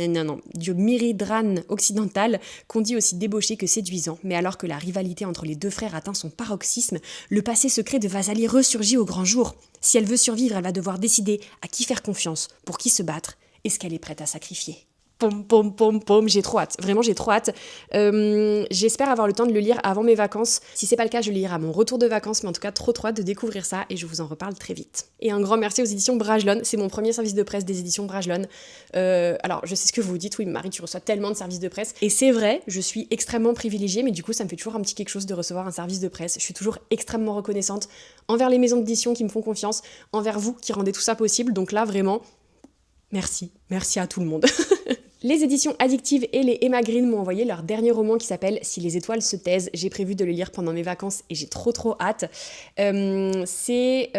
S1: occidental, qu'on dit aussi débauché que séduisant. Mais alors que la rivalité entre les deux frères atteint son paroxysme, le passé secret de Vassalie ressurgit au grand jour. Si elle veut survivre, elle va devoir décider à qui faire confiance, pour qui se battre, et ce qu'elle est prête à sacrifier. Pom, pom, pom, pom, j'ai trop hâte, vraiment j'ai trop hâte. J'espère avoir le temps de le lire avant mes vacances. Si c'est pas le cas, je le lirai à mon retour de vacances, mais en tout cas trop hâte de découvrir ça et je vous en reparle très vite. Et un grand merci aux éditions Brajlon, c'est mon premier service de presse des éditions Brajlon. Alors je sais ce que vous vous dites, oui Marie, tu reçois tellement de services de presse, et c'est vrai, je suis extrêmement privilégiée, mais du coup ça me fait toujours un petit quelque chose de recevoir un service de presse. Je suis toujours extrêmement reconnaissante envers les maisons d'édition qui me font confiance, envers vous qui rendez tout ça possible, donc là vraiment, merci à tout le monde. Les éditions Addictive et les Emma Green m'ont envoyé leur dernier roman qui s'appelle Si les étoiles se taisent. J'ai prévu de le lire pendant mes vacances et j'ai trop hâte. C'est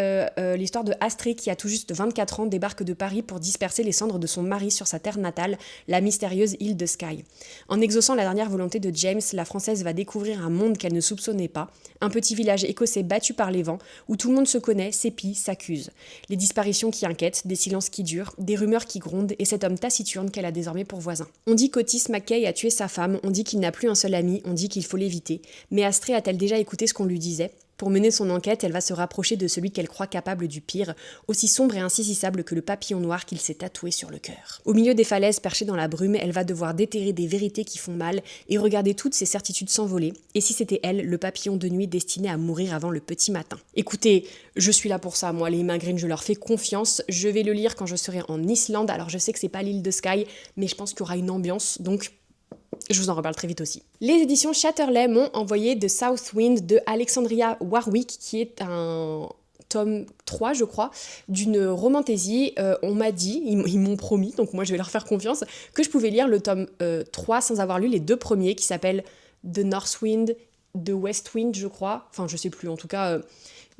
S1: l'histoire de Astrid qui a tout juste 24 ans débarque de Paris pour disperser les cendres de son mari sur sa terre natale, la mystérieuse île de Skye. En exaucant la dernière volonté de James, la Française va découvrir un monde qu'elle ne soupçonnait pas, un petit village écossais battu par les vents où tout le monde se connaît, s'épie, s'accuse. Les disparitions qui inquiètent, des silences qui durent, des rumeurs qui grondent et cet homme taciturne qu'elle a désormais pour voisin. On dit qu'Otis Mackay a tué sa femme, on dit qu'il n'a plus un seul ami, on dit qu'il faut l'éviter. Mais Astrid a-t-elle déjà écouté ce qu'on lui disait ? Pour mener son enquête, elle va se rapprocher de celui qu'elle croit capable du pire, aussi sombre et insaisissable que le papillon noir qu'il s'est tatoué sur le cœur. Au milieu des falaises perchées dans la brume, elle va devoir déterrer des vérités qui font mal et regarder toutes ses certitudes s'envoler. Et si c'était elle, le papillon de nuit destiné à mourir avant le petit matin. Écoutez, je suis là pour ça, moi, les Emma Green, je leur fais confiance. Je vais le lire quand je serai en Islande. Alors je sais que c'est pas l'île de Skye, mais je pense qu'il y aura une ambiance, donc je vous en reparle très vite aussi. Les éditions Chatterley m'ont envoyé The South Wind de Alexandria Warwick, qui est un tome 3, je crois, d'une romantaisie. On m'a dit, ils m'ont promis, donc moi je vais leur faire confiance, que je pouvais lire le tome 3 sans avoir lu les 2 premiers, qui s'appellent The North Wind, The West Wind, je crois. Enfin, je sais plus, en tout cas,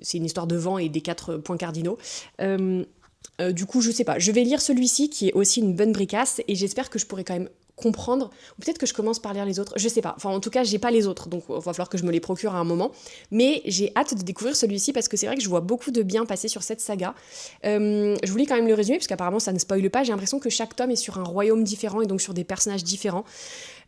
S1: c'est une histoire de vent et des 4 points cardinaux. Du coup, je sais pas. Je vais lire celui-ci, qui est aussi une bonne bricasse, et j'espère que je pourrai quand même comprendre, ou peut-être que je commence par lire les autres, je sais pas, enfin en tout cas j'ai pas les autres, donc il va falloir que je me les procure à un moment, mais j'ai hâte de découvrir celui-ci parce que c'est vrai que je vois beaucoup de bien passer sur cette saga. Je vous lis quand même le résumé parce qu'apparemment ça ne spoile pas, j'ai l'impression que chaque tome est sur un royaume différent et donc sur des personnages différents.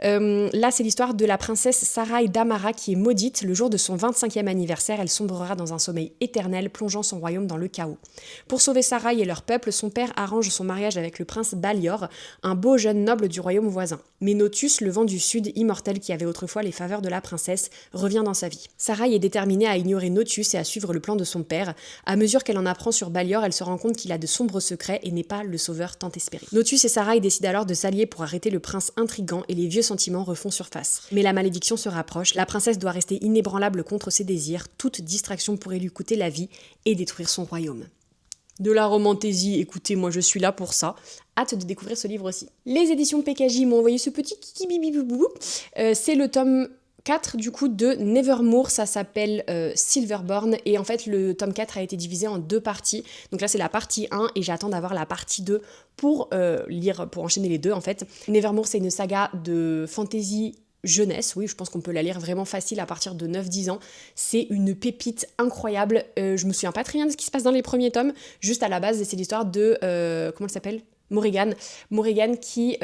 S1: Là c'est l'histoire de la princesse Sarai Damara qui est maudite. Le jour de son 25e anniversaire, elle sombrera dans un sommeil éternel, plongeant son royaume dans le chaos. Pour sauver Sarai et leur peuple, son père arrange son mariage avec le prince Balior, un beau jeune noble du royaume voisin. Mais Notus, le vent du sud, immortel qui avait autrefois les faveurs de la princesse, revient dans sa vie. Sarai est déterminée à ignorer Notus et à suivre le plan de son père. À mesure qu'elle en apprend sur Balior, elle se rend compte qu'il a de sombres secrets et n'est pas le sauveur tant espéré. Notus et Sarai décident alors de s'allier pour arrêter le prince intrigant et les vieux sentiments refont surface. Mais la malédiction se rapproche, la princesse doit rester inébranlable contre ses désirs, toute distraction pourrait lui coûter la vie et détruire son royaume. De la romantaisie, écoutez, moi je suis là pour ça. Hâte de découvrir ce livre aussi. Les éditions PKJ m'ont envoyé ce petit kiki-bibi-boubou. C'est le tome 4 du coup de Nevermore, ça s'appelle Silverborn, et en fait le tome 4 a été divisé en 2 parties. Donc là c'est la partie 1 et j'attends d'avoir la partie 2 pour enchaîner les deux en fait. Nevermore c'est une saga de fantasy jeunesse, oui, je pense qu'on peut la lire vraiment facile à partir de 9-10 ans. C'est une pépite incroyable. Je me souviens pas très bien de ce qui se passe dans les premiers tomes, juste à la base, c'est l'histoire de... comment elle s'appelle ? Morrigan qui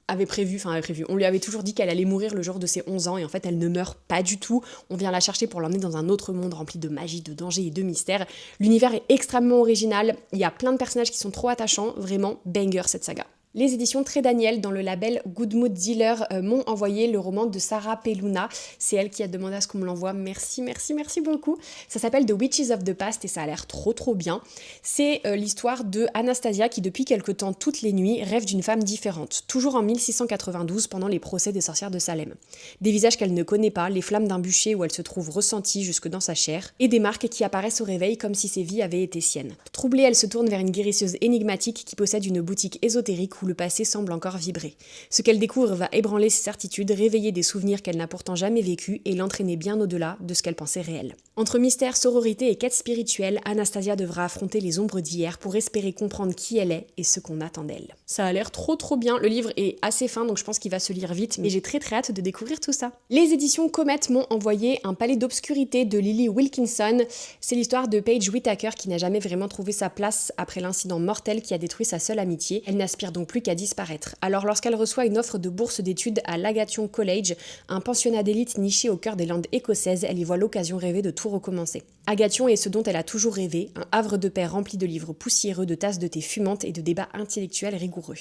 S1: avait prévu, on lui avait toujours dit qu'elle allait mourir le jour de ses 11 ans, et en fait elle ne meurt pas du tout. On vient la chercher pour l'emmener dans un autre monde rempli de magie, de danger et de mystère. L'univers est extrêmement original, il y a plein de personnages qui sont trop attachants, vraiment banger cette saga. Les éditions Très Daniel dans le label Good Mood Dealer m'ont envoyé le roman de Sarah Peluna. C'est elle qui a demandé à ce qu'on me l'envoie. Merci, merci, merci beaucoup. Ça s'appelle The Witches of the Past et ça a l'air trop trop bien. C'est l'histoire de Anastasia qui depuis quelque temps toutes les nuits rêve d'une femme différente. Toujours en 1692 pendant les procès des sorcières de Salem. Des visages qu'elle ne connaît pas, les flammes d'un bûcher où elle se trouve ressentie jusque dans sa chair et des marques qui apparaissent au réveil comme si ses vies avaient été siennes. Troublée, elle se tourne vers une guérisseuse énigmatique qui possède une boutique ésotérique où le passé semble encore vibrer. Ce qu'elle découvre va ébranler ses certitudes, réveiller des souvenirs qu'elle n'a pourtant jamais vécus et l'entraîner bien au-delà de ce qu'elle pensait réel. Entre mystère, sororité et quête spirituelle, Anastasia devra affronter les ombres d'hier pour espérer comprendre qui elle est et ce qu'on attend d'elle. Ça a l'air trop trop bien, le livre est assez fin donc je pense qu'il va se lire vite, mais j'ai très très hâte de découvrir tout ça. Les éditions Comet m'ont envoyé Un palais d'obscurité de Lily Wilkinson. C'est l'histoire de Paige Whittaker qui n'a jamais vraiment trouvé sa place après l'incident mortel qui a détruit sa seule amitié. Elle n'aspire donc plus qu'à disparaître. Alors lorsqu'elle reçoit une offre de bourse d'études à l'Agation College, un pensionnat d'élite niché au cœur des Landes écossaises, elle y voit l'occasion rêvée de tout recommencer. Agation est ce dont elle a toujours rêvé, un havre de paix rempli de livres poussiéreux, de tasses de thé fumantes et de débats intellectuels rigoureux.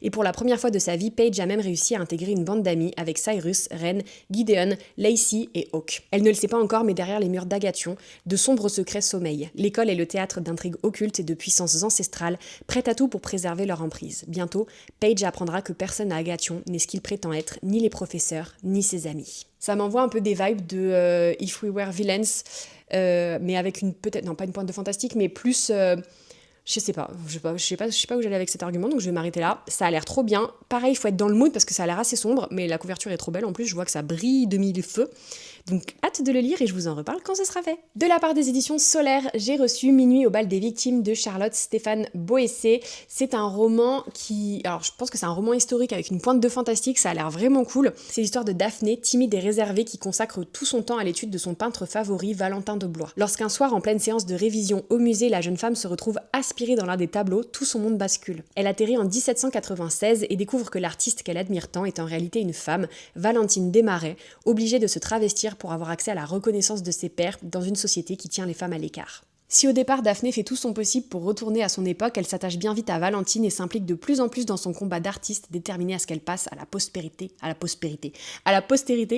S1: Et pour la première fois de sa vie, Paige a même réussi à intégrer une bande d'amis avec Cyrus, Ren, Gideon, Lacey et Hawk. Elle ne le sait pas encore, mais derrière les murs d'Agation, de sombres secrets sommeillent. L'école est le théâtre d'intrigues occultes et de puissances ancestrales, prêtes à tout pour préserver leur emprise. Bientôt, Paige apprendra que personne à Agation n'est ce qu'il prétend être, ni les professeurs, ni ses amis. Ça m'envoie un peu des vibes de If We Were Villains, mais avec une peut-être, non pas une pointe de fantastique, mais plus... je sais pas où j'allais avec cet argument, donc je vais m'arrêter là. Ça a l'air trop bien. Pareil, il faut être dans le mood parce que ça a l'air assez sombre, mais la couverture est trop belle. En plus, je vois que ça brille de mille feux. Donc, hâte de le lire et je vous en reparle quand ce sera fait. De la part des éditions Solaire, j'ai reçu Minuit au bal des victimes de Charlotte Stéphane Boessé. C'est un roman qui... Alors, je pense que c'est un roman historique avec une pointe de fantastique, ça a l'air vraiment cool. C'est l'histoire de Daphné, timide et réservée, qui consacre tout son temps à l'étude de son peintre favori, Valentin de Blois. Lorsqu'un soir, en pleine séance de révision au musée, la jeune femme se retrouve aspirée dans l'un des tableaux, tout son monde bascule. Elle atterrit en 1796 et découvre que l'artiste qu'elle admire tant est en réalité une femme, Valentine Desmarais, obligée de se travestir pour avoir accès à la reconnaissance de ses pairs dans une société qui tient les femmes à l'écart. Si au départ Daphné fait tout son possible pour retourner à son époque, elle s'attache bien vite à Valentine et s'implique de plus en plus dans son combat d'artiste, déterminée à ce qu'elle passe à la postérité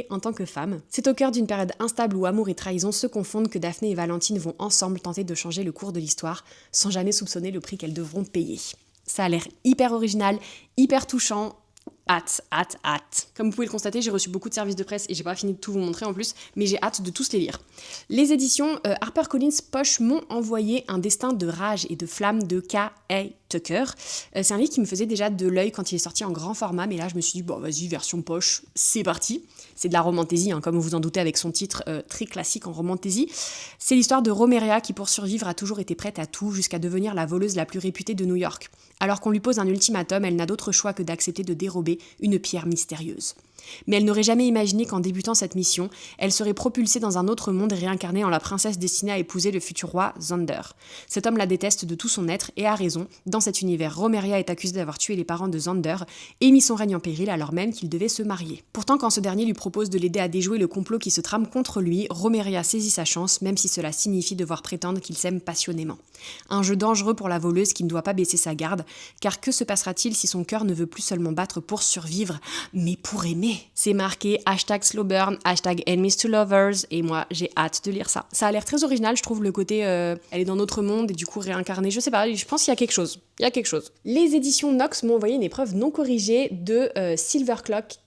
S1: en tant que femme. C'est au cœur d'une période instable où amour et trahison se confondent que Daphné et Valentine vont ensemble tenter de changer le cours de l'histoire, sans jamais soupçonner le prix qu'elles devront payer. Ça a l'air hyper original, hyper touchant. Hâte. Comme vous pouvez le constater, j'ai reçu beaucoup de services de presse et j'ai pas fini de tout vous montrer en plus, mais j'ai hâte de tous les lire. Les éditions HarperCollins Poche m'ont envoyé Un destin de rage et de flamme de K.A. Tucker. C'est un livre qui me faisait déjà de l'œil quand il est sorti en grand format, mais là je me suis dit, bon vas-y, version poche, c'est parti. C'est de la romantaisie, comme vous vous en doutez avec son titre très classique en romantaisie. C'est l'histoire de Romeria qui, pour survivre, a toujours été prête à tout jusqu'à devenir la voleuse la plus réputée de New York. Alors qu'on lui pose un ultimatum, elle n'a d'autre choix que d'accepter de dérober une pierre mystérieuse. Mais elle n'aurait jamais imaginé qu'en débutant cette mission, elle serait propulsée dans un autre monde et réincarnée en la princesse destinée à épouser le futur roi Xander. Cet homme la déteste de tout son être et a raison. Dans cet univers, Romeria est accusée d'avoir tué les parents de Xander et mis son règne en péril alors même qu'il devait se marier. Pourtant, quand ce dernier lui propose de l'aider à déjouer le complot qui se trame contre lui, Romeria saisit sa chance, même si cela signifie devoir prétendre qu'ils s'aiment passionnément. Un jeu dangereux pour la voleuse qui ne doit pas baisser sa garde, car que se passera-t-il si son cœur ne veut plus seulement battre pour survivre, mais pour aimer? C'est marqué #slowburn, #enemies2lovers, et moi j'ai hâte de lire ça. Ça a l'air très original, je trouve le côté elle est dans notre monde et du coup réincarnée, je sais pas, je pense qu'il y a quelque chose. Les éditions Nox m'ont envoyé une épreuve non corrigée de Silvercloak,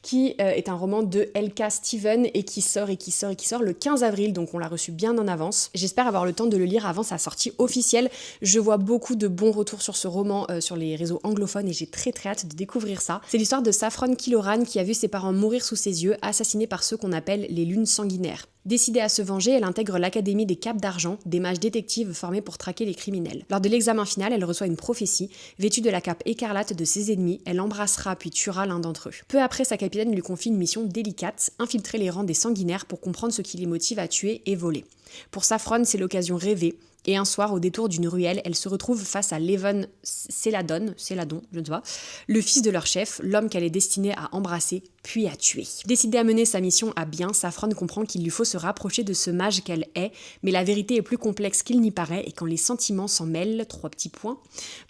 S1: qui est un roman de L.K. Steven et qui sort le 15 avril, donc on l'a reçu bien en avance. J'espère avoir le temps de le lire avant sa sortie officielle. Je vois beaucoup de bons retours sur ce roman sur les réseaux anglophones et j'ai très très hâte de découvrir ça. C'est l'histoire de Saffron Killoran qui a vu ses parents mourir sous ses yeux, assassinés par ceux qu'on appelle les lunes sanguinaires. Décidée à se venger, elle intègre l'Académie des Capes d'Argent, des mages détectives formés pour traquer les criminels. Lors de l'examen final, elle reçoit une prophétie. Vêtue de la cape écarlate de ses ennemis, elle embrassera puis tuera l'un d'entre eux. Peu après, sa capitaine lui confie une mission délicate, infiltrer les rangs des sanguinaires pour comprendre ce qui les motive à tuer et voler. Pour Saffron, c'est l'occasion rêvée. Et un soir, au détour d'une ruelle, elle se retrouve face à Levon Céladon, je ne sais pas, le fils de leur chef, l'homme qu'elle est destinée à embrasser, puis à tuer. Décidée à mener sa mission à bien, Saffron comprend qu'il lui faut se rapprocher de ce mage qu'elle est, mais la vérité est plus complexe qu'il n'y paraît, et quand les sentiments s'en mêlent, 3 petits points,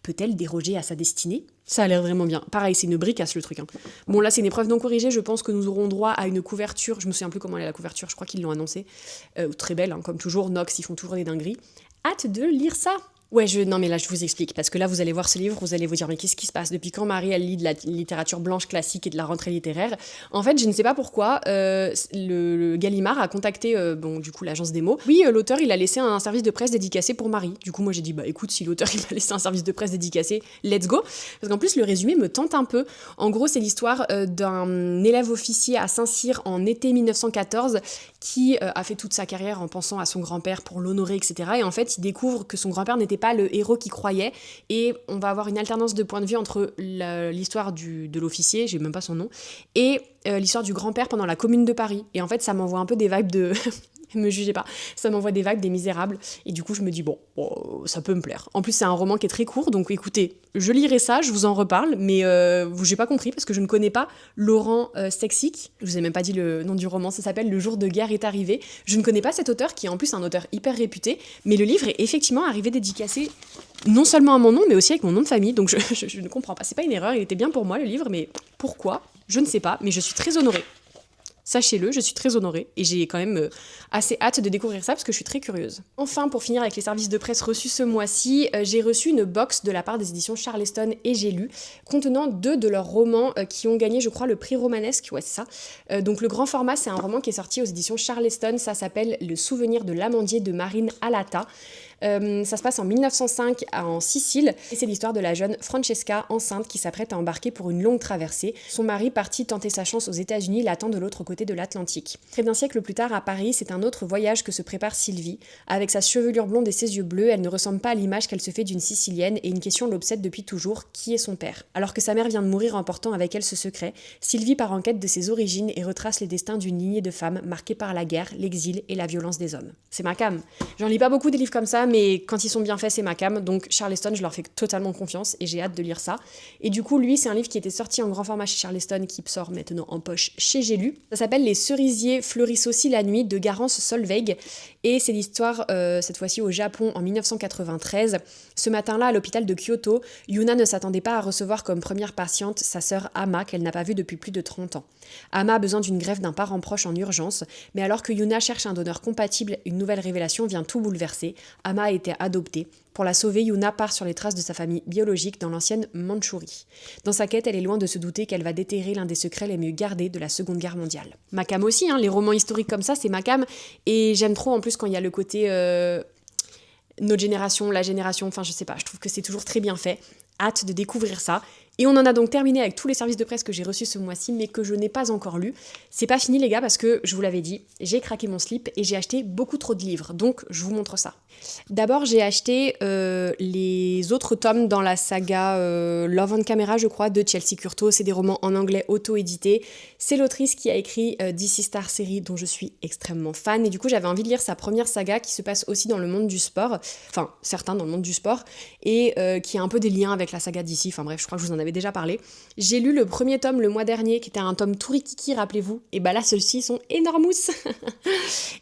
S1: peut-elle déroger à sa destinée ? Ça a l'air vraiment bien. Pareil, c'est une bricasse le truc. Hein. Bon, là, c'est une épreuve non corrigée. Je pense que nous aurons droit à une couverture. Je me souviens plus comment elle est la couverture. Je crois qu'ils l'ont annoncé. Très belle, hein, comme toujours. Nox, ils font toujours des dingueries. Hâte de lire ça. Ouais, non mais là je vous explique, parce que là vous allez voir ce livre, vous allez vous dire mais qu'est-ce qui se passe? Depuis quand Marie elle lit de la littérature blanche classique et de la rentrée littéraire? En fait, je ne sais pas pourquoi, le Gallimard a contacté du coup l'agence des mots. Oui, l'auteur il a laissé un service de presse dédicacé pour Marie. Du coup moi j'ai dit bah écoute, si l'auteur il m'a laissé un service de presse dédicacé, let's go. Parce qu'en plus le résumé me tente un peu. En gros c'est l'histoire d'un élève officier à Saint-Cyr en été 1914 qui a fait toute sa carrière en pensant à son grand-père pour l'honorer, etc. Et en fait il découvre que son grand-père n'était pas le héros qu'il croyait, et on va avoir une alternance de points de vue entre l'histoire de l'officier, j'ai même pas son nom, et l'histoire du grand-père pendant la Commune de Paris. Et en fait ça m'envoie un peu des vibes de... me jugez pas, ça m'envoie des vibes des Misérables, et du coup je me dis bon, ça peut me plaire. En plus c'est un roman qui est très court, donc écoutez, je lirai ça, je vous en reparle, mais j'ai pas compris parce que je ne connais pas Laurent Sexic, je vous ai même pas dit le nom du roman, ça s'appelle Le jour de guerre est arrivé. Je ne connais pas cet auteur qui est en plus un auteur hyper réputé, mais le livre est effectivement arrivé dédicacé non seulement à mon nom, mais aussi avec mon nom de famille, donc je ne comprends pas, c'est pas une erreur, il était bien pour moi le livre, mais pourquoi? Je ne sais pas, mais je suis très honorée. Sachez-le, je suis très honorée et j'ai quand même assez hâte de découvrir ça parce que je suis très curieuse. Enfin, pour finir avec les services de presse reçus ce mois-ci, j'ai reçu une box de la part des éditions Charleston et j'ai lu, contenant 2 de leurs romans qui ont gagné, je crois, le prix romanesque, ouais c'est ça. Donc le grand format, c'est un roman qui est sorti aux éditions Charleston, ça s'appelle Le souvenir de l'amandier de Marine Alata. Ça se passe en 1905 en Sicile et c'est l'histoire de la jeune Francesca enceinte qui s'apprête à embarquer pour une longue traversée. Son mari, parti tenter sa chance aux États-Unis, l'attend de l'autre côté de l'Atlantique. Près d'un siècle plus tard à Paris, c'est un autre voyage que se prépare Sylvie. Avec sa chevelure blonde et ses yeux bleus, elle ne ressemble pas à l'image qu'elle se fait d'une Sicilienne et une question l'obsède depuis toujours, qui est son père? Alors que sa mère vient de mourir emportant avec elle ce secret, Sylvie part en quête de ses origines et retrace les destins d'une lignée de femmes marquée par la guerre, l'exil et la violence des hommes. C'est ma came. J'en lis pas beaucoup des livres comme ça, mais quand ils sont bien faits, c'est ma came. Donc Charleston, je leur fais totalement confiance et j'ai hâte de lire ça. Et du coup, lui, c'est un livre qui était sorti en grand format chez Charleston, qui sort maintenant en poche chez J'ai lu. Ça s'appelle Les cerisiers fleurissent aussi la nuit de Garance Solveig. Et c'est l'histoire, cette fois-ci au Japon, en 1993. Ce matin-là, à l'hôpital de Kyoto, Yuna ne s'attendait pas à recevoir comme première patiente sa sœur Ama, qu'elle n'a pas vue depuis plus de 30 ans. Ama a besoin d'une greffe d'un parent proche en urgence, mais alors que Yuna cherche un donneur compatible, une nouvelle révélation vient tout bouleverser. Ama a été adoptée. Pour la sauver, Yuna part sur les traces de sa famille biologique dans l'ancienne Mandchourie. Dans sa quête, elle est loin de se douter qu'elle va déterrer l'un des secrets les mieux gardés de la Seconde Guerre mondiale. Ma came aussi, les romans historiques comme ça, c'est ma came. Et j'aime trop en plus quand il y a le côté notre génération, la génération, enfin je sais pas, je trouve que c'est toujours très bien fait. Hâte de découvrir ça. Et on en a donc terminé avec tous les services de presse que j'ai reçus ce mois-ci, mais que je n'ai pas encore lus. C'est pas fini les gars, parce que, je vous l'avais dit, j'ai craqué mon slip et j'ai acheté beaucoup trop de livres, donc je vous montre ça. D'abord, j'ai acheté les autres tomes dans la saga Love on Camera, je crois, de Chelsea Curto. C'est des romans en anglais auto-édités. C'est l'autrice qui a écrit DC Star série, dont je suis extrêmement fan. Et du coup, j'avais envie de lire sa première saga, qui se passe aussi dans le monde du sport, enfin, certains dans le monde du sport, et qui a un peu des liens avec la saga DC. Enfin bref, je crois que je vous en avais déjà parlé. J'ai lu le premier tome le mois dernier, qui était un tome tout rikiki, rappelez-vous. Et bah là, ceux-ci sont énormous.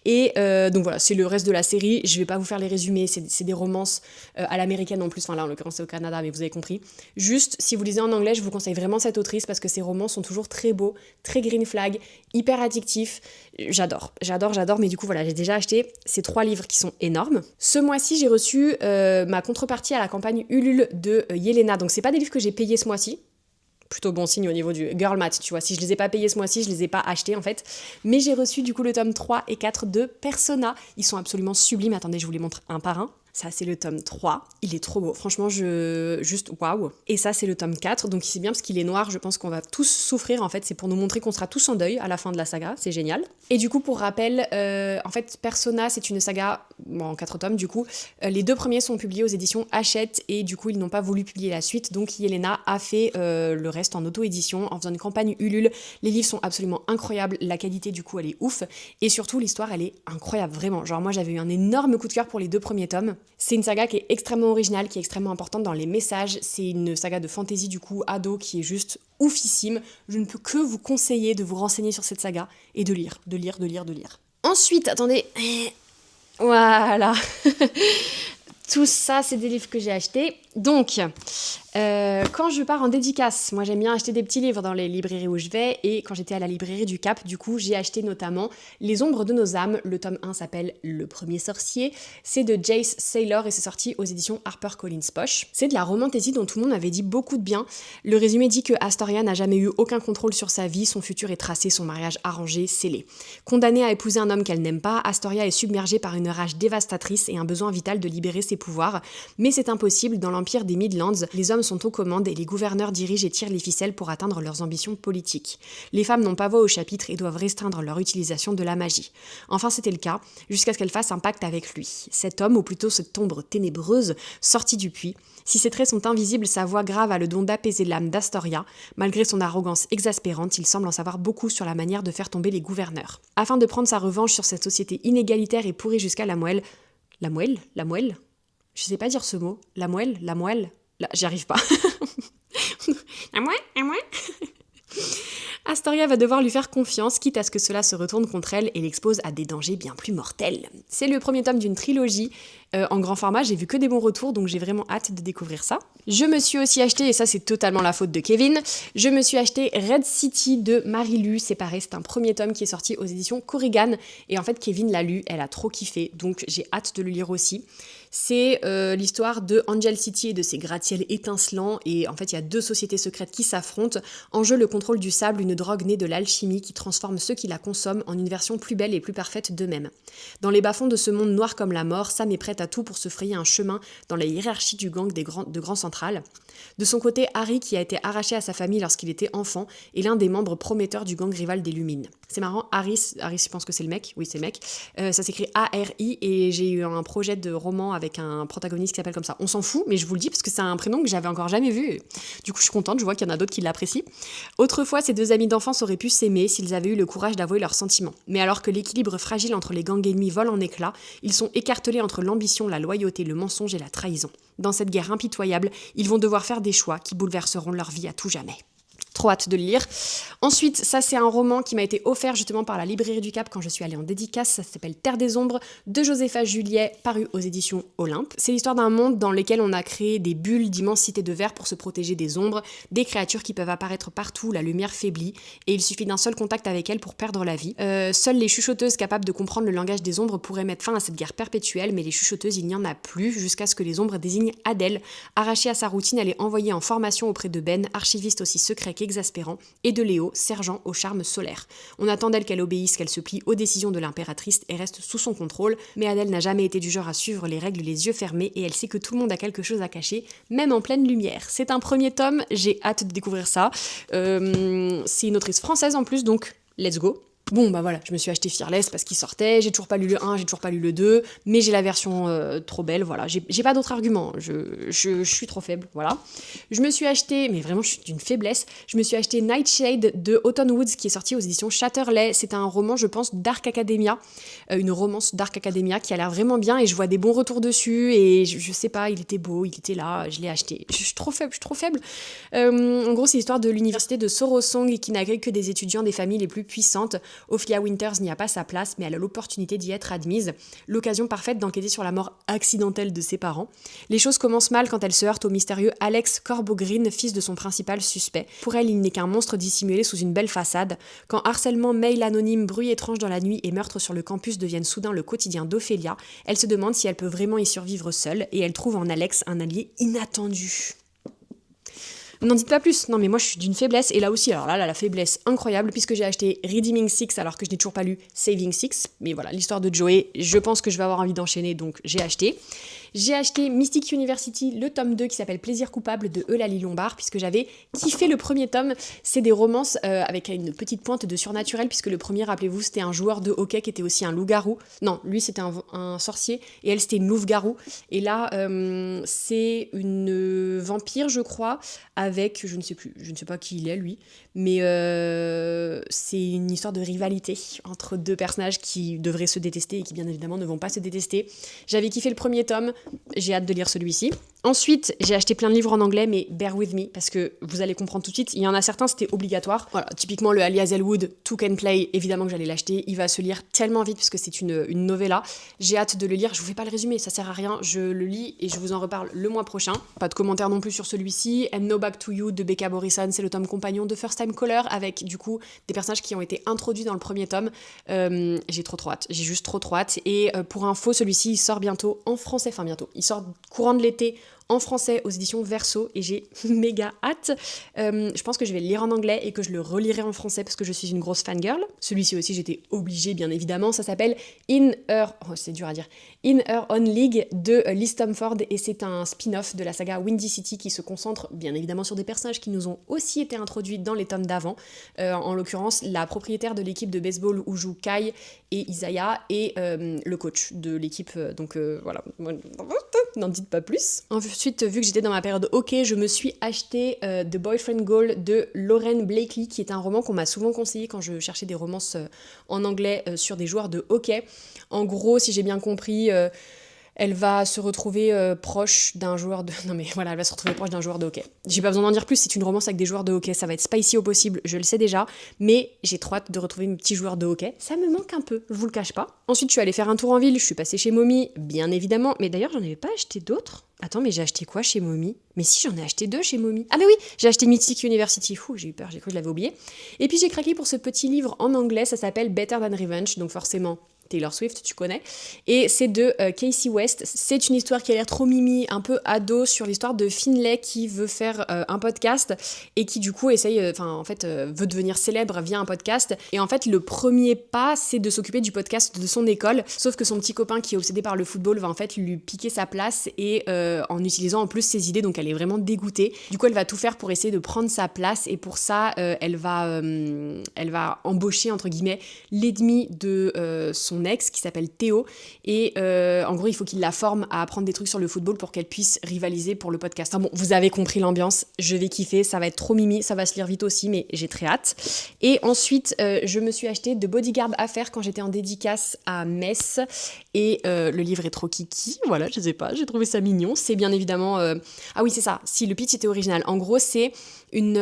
S1: Et donc voilà, c'est le reste de la série. Je vais pas vous faire les résumés, c'est des romances à l'américaine en plus. Enfin là, en l'occurrence, c'est au Canada, mais vous avez compris. Juste, si vous lisez en anglais, je vous conseille vraiment cette autrice parce que ses romans sont toujours très beaux, très green flag, hyper addictifs. J'adore, mais du coup, voilà, j'ai déjà acheté ces 3 livres qui sont énormes. Ce mois-ci, j'ai reçu ma contrepartie à la campagne Ulule de Yelena. Donc, c'est pas des livres que j'ai payés ce mois-ci. Plutôt bon signe au niveau du girl math, tu vois. Si je les ai pas payés ce mois-ci, je les ai pas achetés en fait. Mais j'ai reçu du coup le tome 3 et 4 de Persona. Ils sont absolument sublimes. Attendez, je vous les montre un par un. Ça, c'est le tome 3. Il est trop beau. Franchement, juste waouh. Et ça, c'est le tome 4. Donc, c'est bien parce qu'il est noir. Je pense qu'on va tous souffrir. En fait, c'est pour nous montrer qu'on sera tous en deuil à la fin de la saga. C'est génial. Et du coup, pour rappel, en fait, Persona, c'est une saga en 4 tomes du coup. Les 2 premiers sont publiés aux éditions Hachette et du coup ils n'ont pas voulu publier la suite, donc Yelena a fait le reste en auto-édition en faisant une campagne Ulule. Les livres sont absolument incroyables, la qualité du coup elle est ouf et surtout l'histoire elle est incroyable, vraiment. Genre moi j'avais eu un énorme coup de cœur pour les 2 premiers tomes. C'est une saga qui est extrêmement originale, qui est extrêmement importante dans les messages. C'est une saga de fantasy du coup ado qui est juste oufissime. Je ne peux que vous conseiller de vous renseigner sur cette saga et de lire. Ensuite, attendez, voilà. Tout ça, c'est des livres que j'ai achetés. Donc, quand je pars en dédicace, moi j'aime bien acheter des petits livres dans les librairies où je vais, et quand j'étais à la librairie du Cap, du coup, j'ai acheté notamment Les Ombres de nos âmes. Le tome 1 s'appelle Le Premier Sorcier. C'est de Jace Saylor et c'est sorti aux éditions HarperCollins Poche. C'est de la romantasy dont tout le monde avait dit beaucoup de bien. Le résumé dit que Astoria n'a jamais eu aucun contrôle sur sa vie, son futur est tracé, son mariage arrangé, scellé. Condamnée à épouser un homme qu'elle n'aime pas, Astoria est submergée par une rage dévastatrice et un besoin vital de libérer ses pouvoirs. Mais c'est impossible, dans l'empire des Midlands, les hommes sont aux commandes et les gouverneurs dirigent et tirent les ficelles pour atteindre leurs ambitions politiques. Les femmes n'ont pas voix au chapitre et doivent restreindre leur utilisation de la magie. Enfin, c'était le cas, jusqu'à ce qu'elle fasse un pacte avec lui. Cet homme, ou plutôt cette ombre ténébreuse, sortit du puits. Si ses traits sont invisibles, sa voix grave a le don d'apaiser l'âme d'Astoria. Malgré son arrogance exaspérante, il semble en savoir beaucoup sur la manière de faire tomber les gouverneurs. Afin de prendre sa revanche sur cette société inégalitaire et pourrie jusqu'à la moelle... La moelle? Je sais pas dire ce mot. La moelle? Là, j'y arrive pas. La moelle? Astoria va devoir lui faire confiance, quitte à ce que cela se retourne contre elle et l'expose à des dangers bien plus mortels. C'est le premier tome d'une trilogie en grand format, j'ai vu que des bons retours, donc j'ai vraiment hâte de découvrir ça. Je me suis aussi acheté, et ça c'est totalement la faute de Kevin, je me suis acheté Red City de Marie-Lu, c'est pareil, c'est un premier tome qui est sorti aux éditions Korrigan, et en fait Kevin l'a lu, elle a trop kiffé, donc j'ai hâte de le lire aussi. C'est l'histoire de Angel City et de ses gratte-ciels étincelants, et en fait il y a 2 sociétés secrètes qui s'affrontent. En jeu, le contrôle du sable, une drogue née de l'alchimie qui transforme ceux qui la consomment en une version plus belle et plus parfaite d'eux-mêmes. Dans les bas-fonds de ce monde noir comme la mort, Sam est prête à tout pour se frayer un chemin dans la hiérarchie du gang de Grand Central. De son côté, Harry, qui a été arraché à sa famille lorsqu'il était enfant, est l'un des membres prometteurs du gang rival des Lumines. C'est marrant, Harry, je pense que c'est le mec, oui c'est le mec, ça s'écrit A-R-I, et j'ai eu un projet de roman avec un protagoniste qui s'appelle comme ça. On s'en fout, mais je vous le dis parce que c'est un prénom que j'avais encore jamais vu. Du coup, je suis contente, je vois qu'il y en a d'autres qui l'apprécient. Autrefois, ces 2 amis d'enfance auraient pu s'aimer s'ils avaient eu le courage d'avouer leurs sentiments. Mais alors que l'équilibre fragile entre les gangs ennemis vole en éclats, ils sont écartelés entre l'ambition, la loyauté, le mensonge et la trahison. Dans cette guerre impitoyable, ils vont devoir faire des choix qui bouleverseront leur vie à tout jamais. Trop hâte de le lire. Ensuite, ça c'est un roman qui m'a été offert justement par la librairie du Cap quand je suis allée en dédicace. Ça s'appelle Terre des Ombres de Josépha Juliet, paru aux éditions Olympe. C'est l'histoire d'un monde dans lequel on a créé des bulles d'immensité de verre pour se protéger des ombres, des créatures qui peuvent apparaître partout, la lumière faiblit, et il suffit d'un seul contact avec elles pour perdre la vie. Seules les chuchoteuses capables de comprendre le langage des ombres pourraient mettre fin à cette guerre perpétuelle, mais les chuchoteuses, il n'y en a plus, jusqu'à ce que les ombres désignent Adèle. Arrachée à sa routine, elle est envoyée en formation auprès de Ben, archiviste aussi secret exaspérant, et de Léo, sergent au charme solaire. On attend d'elle qu'elle obéisse, qu'elle se plie aux décisions de l'impératrice et reste sous son contrôle, mais Adèle n'a jamais été du genre à suivre les règles les yeux fermés et elle sait que tout le monde a quelque chose à cacher, même en pleine lumière. C'est un premier tome, j'ai hâte de découvrir ça. C'est une autrice française en plus, donc let's go. Bon bah voilà, je me suis acheté Fearless parce qu'il sortait, j'ai toujours pas lu le 1, j'ai toujours pas lu le 2, mais j'ai la version trop belle, voilà, j'ai pas d'autres arguments, je suis trop faible, voilà. Je me suis acheté, mais vraiment je suis d'une faiblesse, je me suis acheté Nightshade de Autumn Woods qui est sorti aux éditions Chatterley. C'est un roman je pense Dark Academia, une romance Dark Academia qui a l'air vraiment bien et je vois des bons retours dessus et je sais pas, il était beau, il était là, je l'ai acheté, je suis trop faible. En gros c'est l'histoire de l'université de Sorosong qui n'accueille que des étudiants des familles les plus puissantes. Ophelia Winters n'y a pas sa place, mais elle a l'opportunité d'y être admise. L'occasion parfaite d'enquêter sur la mort accidentelle de ses parents. Les choses commencent mal quand elle se heurte au mystérieux Alex Corbo-Green, fils de son principal suspect. Pour elle, il n'est qu'un monstre dissimulé sous une belle façade. Quand harcèlement, mail anonyme, bruit étrange dans la nuit et meurtre sur le campus deviennent soudain le quotidien d'Ophélia, elle se demande si elle peut vraiment y survivre seule, et elle trouve en Alex un allié inattendu. N'en dites pas plus, non mais moi je suis d'une faiblesse, et là aussi, alors là la faiblesse incroyable, puisque j'ai acheté Redeeming Six alors que je n'ai toujours pas lu Saving Six, mais voilà, l'histoire de Joey, je pense que je vais avoir envie d'enchaîner, donc j'ai acheté. J'ai acheté Mystic University, le tome 2 qui s'appelle Plaisir coupable de Eulalie Lombard, puisque j'avais kiffé le premier tome. C'est des romances avec une petite pointe de surnaturel, puisque le premier, rappelez-vous, c'était un joueur de hockey qui était aussi un loup-garou. Non, lui c'était un sorcier et elle c'était une louve-garou. Et là, c'est une vampire, je crois, avec, je ne sais pas qui il est lui, mais c'est une histoire de rivalité entre deux personnages qui devraient se détester et qui bien évidemment ne vont pas se détester. J'avais kiffé le premier tome, j'ai hâte de lire celui-ci. Ensuite, j'ai acheté plein de livres en anglais, mais bear with me, parce que vous allez comprendre tout de suite, il y en a certains, c'était obligatoire. Voilà, typiquement le Ali Hazelwood, Took and Play, évidemment que j'allais l'acheter, il va se lire tellement vite, puisque c'est une novella. J'ai hâte de le lire, je vous fais pas le résumé, ça sert à rien, je le lis et je vous en reparle le mois prochain. Pas de commentaires non plus sur celui-ci. And No Back to You de Becca Morrison, c'est le tome compagnon de First Time Caller, avec du coup des personnages qui ont été introduits dans le premier tome. J'ai trop hâte, j'ai juste trop hâte. Et pour info, celui-ci il sort bientôt en français, enfin bientôt, il sort courant de l'été en français aux éditions Verso et j'ai méga hâte. Je pense que je vais le lire en anglais et que je le relirai en français parce que je suis une grosse fangirl. Celui-ci aussi j'étais obligée bien évidemment, ça s'appelle In Her Own League de Liz Stamford et c'est un spin-off de la saga Windy City qui se concentre bien évidemment sur des personnages qui nous ont aussi été introduits dans les tomes d'avant. En l'occurrence la propriétaire de l'équipe de baseball où jouent Kai et Isaiah et le coach de l'équipe, donc voilà, n'en dites pas plus. Ensuite, vu que j'étais dans ma période hockey, je me suis acheté The Boyfriend Goal de Lauren Blakely, qui est un roman qu'on m'a souvent conseillé quand je cherchais des romances en anglais sur des joueurs de hockey. En gros, si j'ai bien compris, elle va se retrouver proche d'un joueur de... Non mais voilà, elle va se retrouver proche d'un joueur de hockey. J'ai pas besoin d'en dire plus, c'est une romance avec des joueurs de hockey, ça va être spicy au possible, je le sais déjà, mais j'ai trop hâte de retrouver mes petits joueurs de hockey, ça me manque un peu, je vous le cache pas. Ensuite, je suis allée faire un tour en ville, je suis passée chez Mommy, bien évidemment, mais d'ailleurs, j'en avais pas acheté d'autres. Attends, mais j'ai acheté quoi chez Mommy ? Mais si, j'en ai acheté 2 chez Mommy. Ah mais oui, j'ai acheté Mystic University, j'ai eu peur, j'ai cru que je l'avais oublié. Et puis j'ai craqué pour ce petit livre en anglais, ça s'appelle Better Than Revenge, donc forcément... Taylor Swift, tu connais, et c'est de Casey West. C'est une histoire qui a l'air trop mimi, un peu ado, sur l'histoire de Finlay qui veut faire un podcast et qui du coup essaye, veut devenir célèbre via un podcast. Et en fait, le premier pas, c'est de s'occuper du podcast de son école, sauf que son petit copain qui est obsédé par le football va en fait lui piquer sa place et en utilisant en plus ses idées, donc elle est vraiment dégoûtée. Du coup, elle va tout faire pour essayer de prendre sa place et pour ça, elle va embaucher entre guillemets l'ennemi de son ex qui s'appelle Théo et en gros il faut qu'il la forme à apprendre des trucs sur le football pour qu'elle puisse rivaliser pour le podcast. Enfin bon, vous avez compris l'ambiance, je vais kiffer, ça va être trop mimi, ça va se lire vite aussi mais j'ai très hâte. Et ensuite je me suis acheté The Bodyguard Affair quand j'étais en dédicace à Metz et le livre est trop kiki, voilà, je sais pas, j'ai trouvé ça mignon. C'est bien évidemment ah oui c'est ça, si le pitch était original, en gros c'est une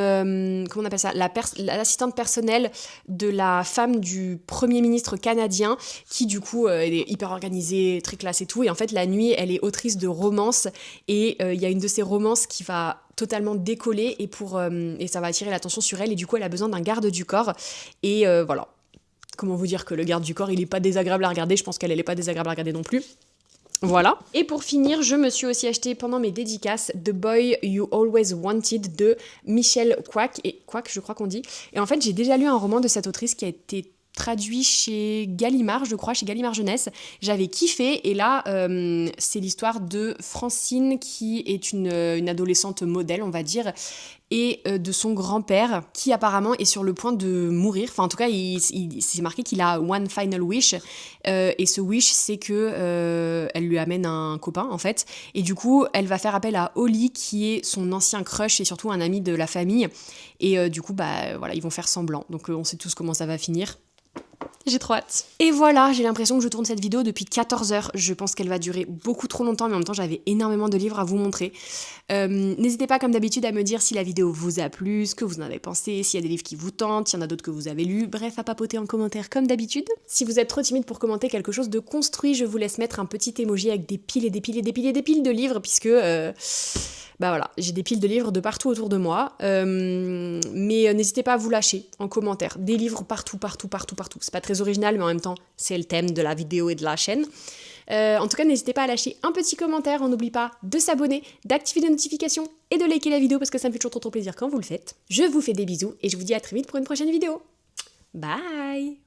S1: comment on appelle ça, l'assistante personnelle de la femme du premier ministre canadien qui du coup elle est hyper organisée, très classe et tout, et en fait la nuit elle est autrice de romances et il y a une de ces romances qui va totalement décoller et ça va attirer l'attention sur elle et du coup elle a besoin d'un garde du corps et voilà. Comment vous dire que le garde du corps il est pas désagréable à regarder, je pense qu'elle est pas désagréable à regarder non plus. Voilà. Et pour finir, je me suis aussi acheté pendant mes dédicaces The Boy You Always Wanted de Michelle Quack, je crois qu'on dit. Et en fait, j'ai déjà lu un roman de cette autrice qui a été traduit chez Gallimard, je crois, chez Gallimard Jeunesse. J'avais kiffé et là, c'est l'histoire de Francine qui est une adolescente modèle, on va dire, et de son grand-père qui apparemment est sur le point de mourir. Enfin, en tout cas, c'est marqué qu'il a one final wish. Et ce wish, c'est que elle lui amène un copain, en fait. Et du coup, elle va faire appel à Holly, qui est son ancien crush et surtout un ami de la famille. Et du coup, voilà, ils vont faire semblant. Donc, on sait tous comment ça va finir. J'ai trop hâte. Et voilà, j'ai l'impression que je tourne cette vidéo depuis 14 heures. Je pense qu'elle va durer beaucoup trop longtemps, mais en même temps, j'avais énormément de livres à vous montrer. N'hésitez pas, comme d'habitude, à me dire si la vidéo vous a plu, ce que vous en avez pensé, s'il y a des livres qui vous tentent, s'il y en a d'autres que vous avez lus. Bref, à papoter en commentaire comme d'habitude. Si vous êtes trop timide pour commenter quelque chose de construit, je vous laisse mettre un petit emoji avec des piles et des piles et des piles et des piles de livres, puisque... bah voilà, j'ai des piles de livres de partout autour de moi, mais n'hésitez pas à vous lâcher en commentaire. Des livres partout. C'est pas très original, mais en même temps, c'est le thème de la vidéo et de la chaîne. En tout cas, n'hésitez pas à lâcher un petit commentaire. On n'oublie pas de s'abonner, d'activer les notifications et de liker la vidéo parce que ça me fait toujours trop plaisir quand vous le faites. Je vous fais des bisous et je vous dis à très vite pour une prochaine vidéo. Bye!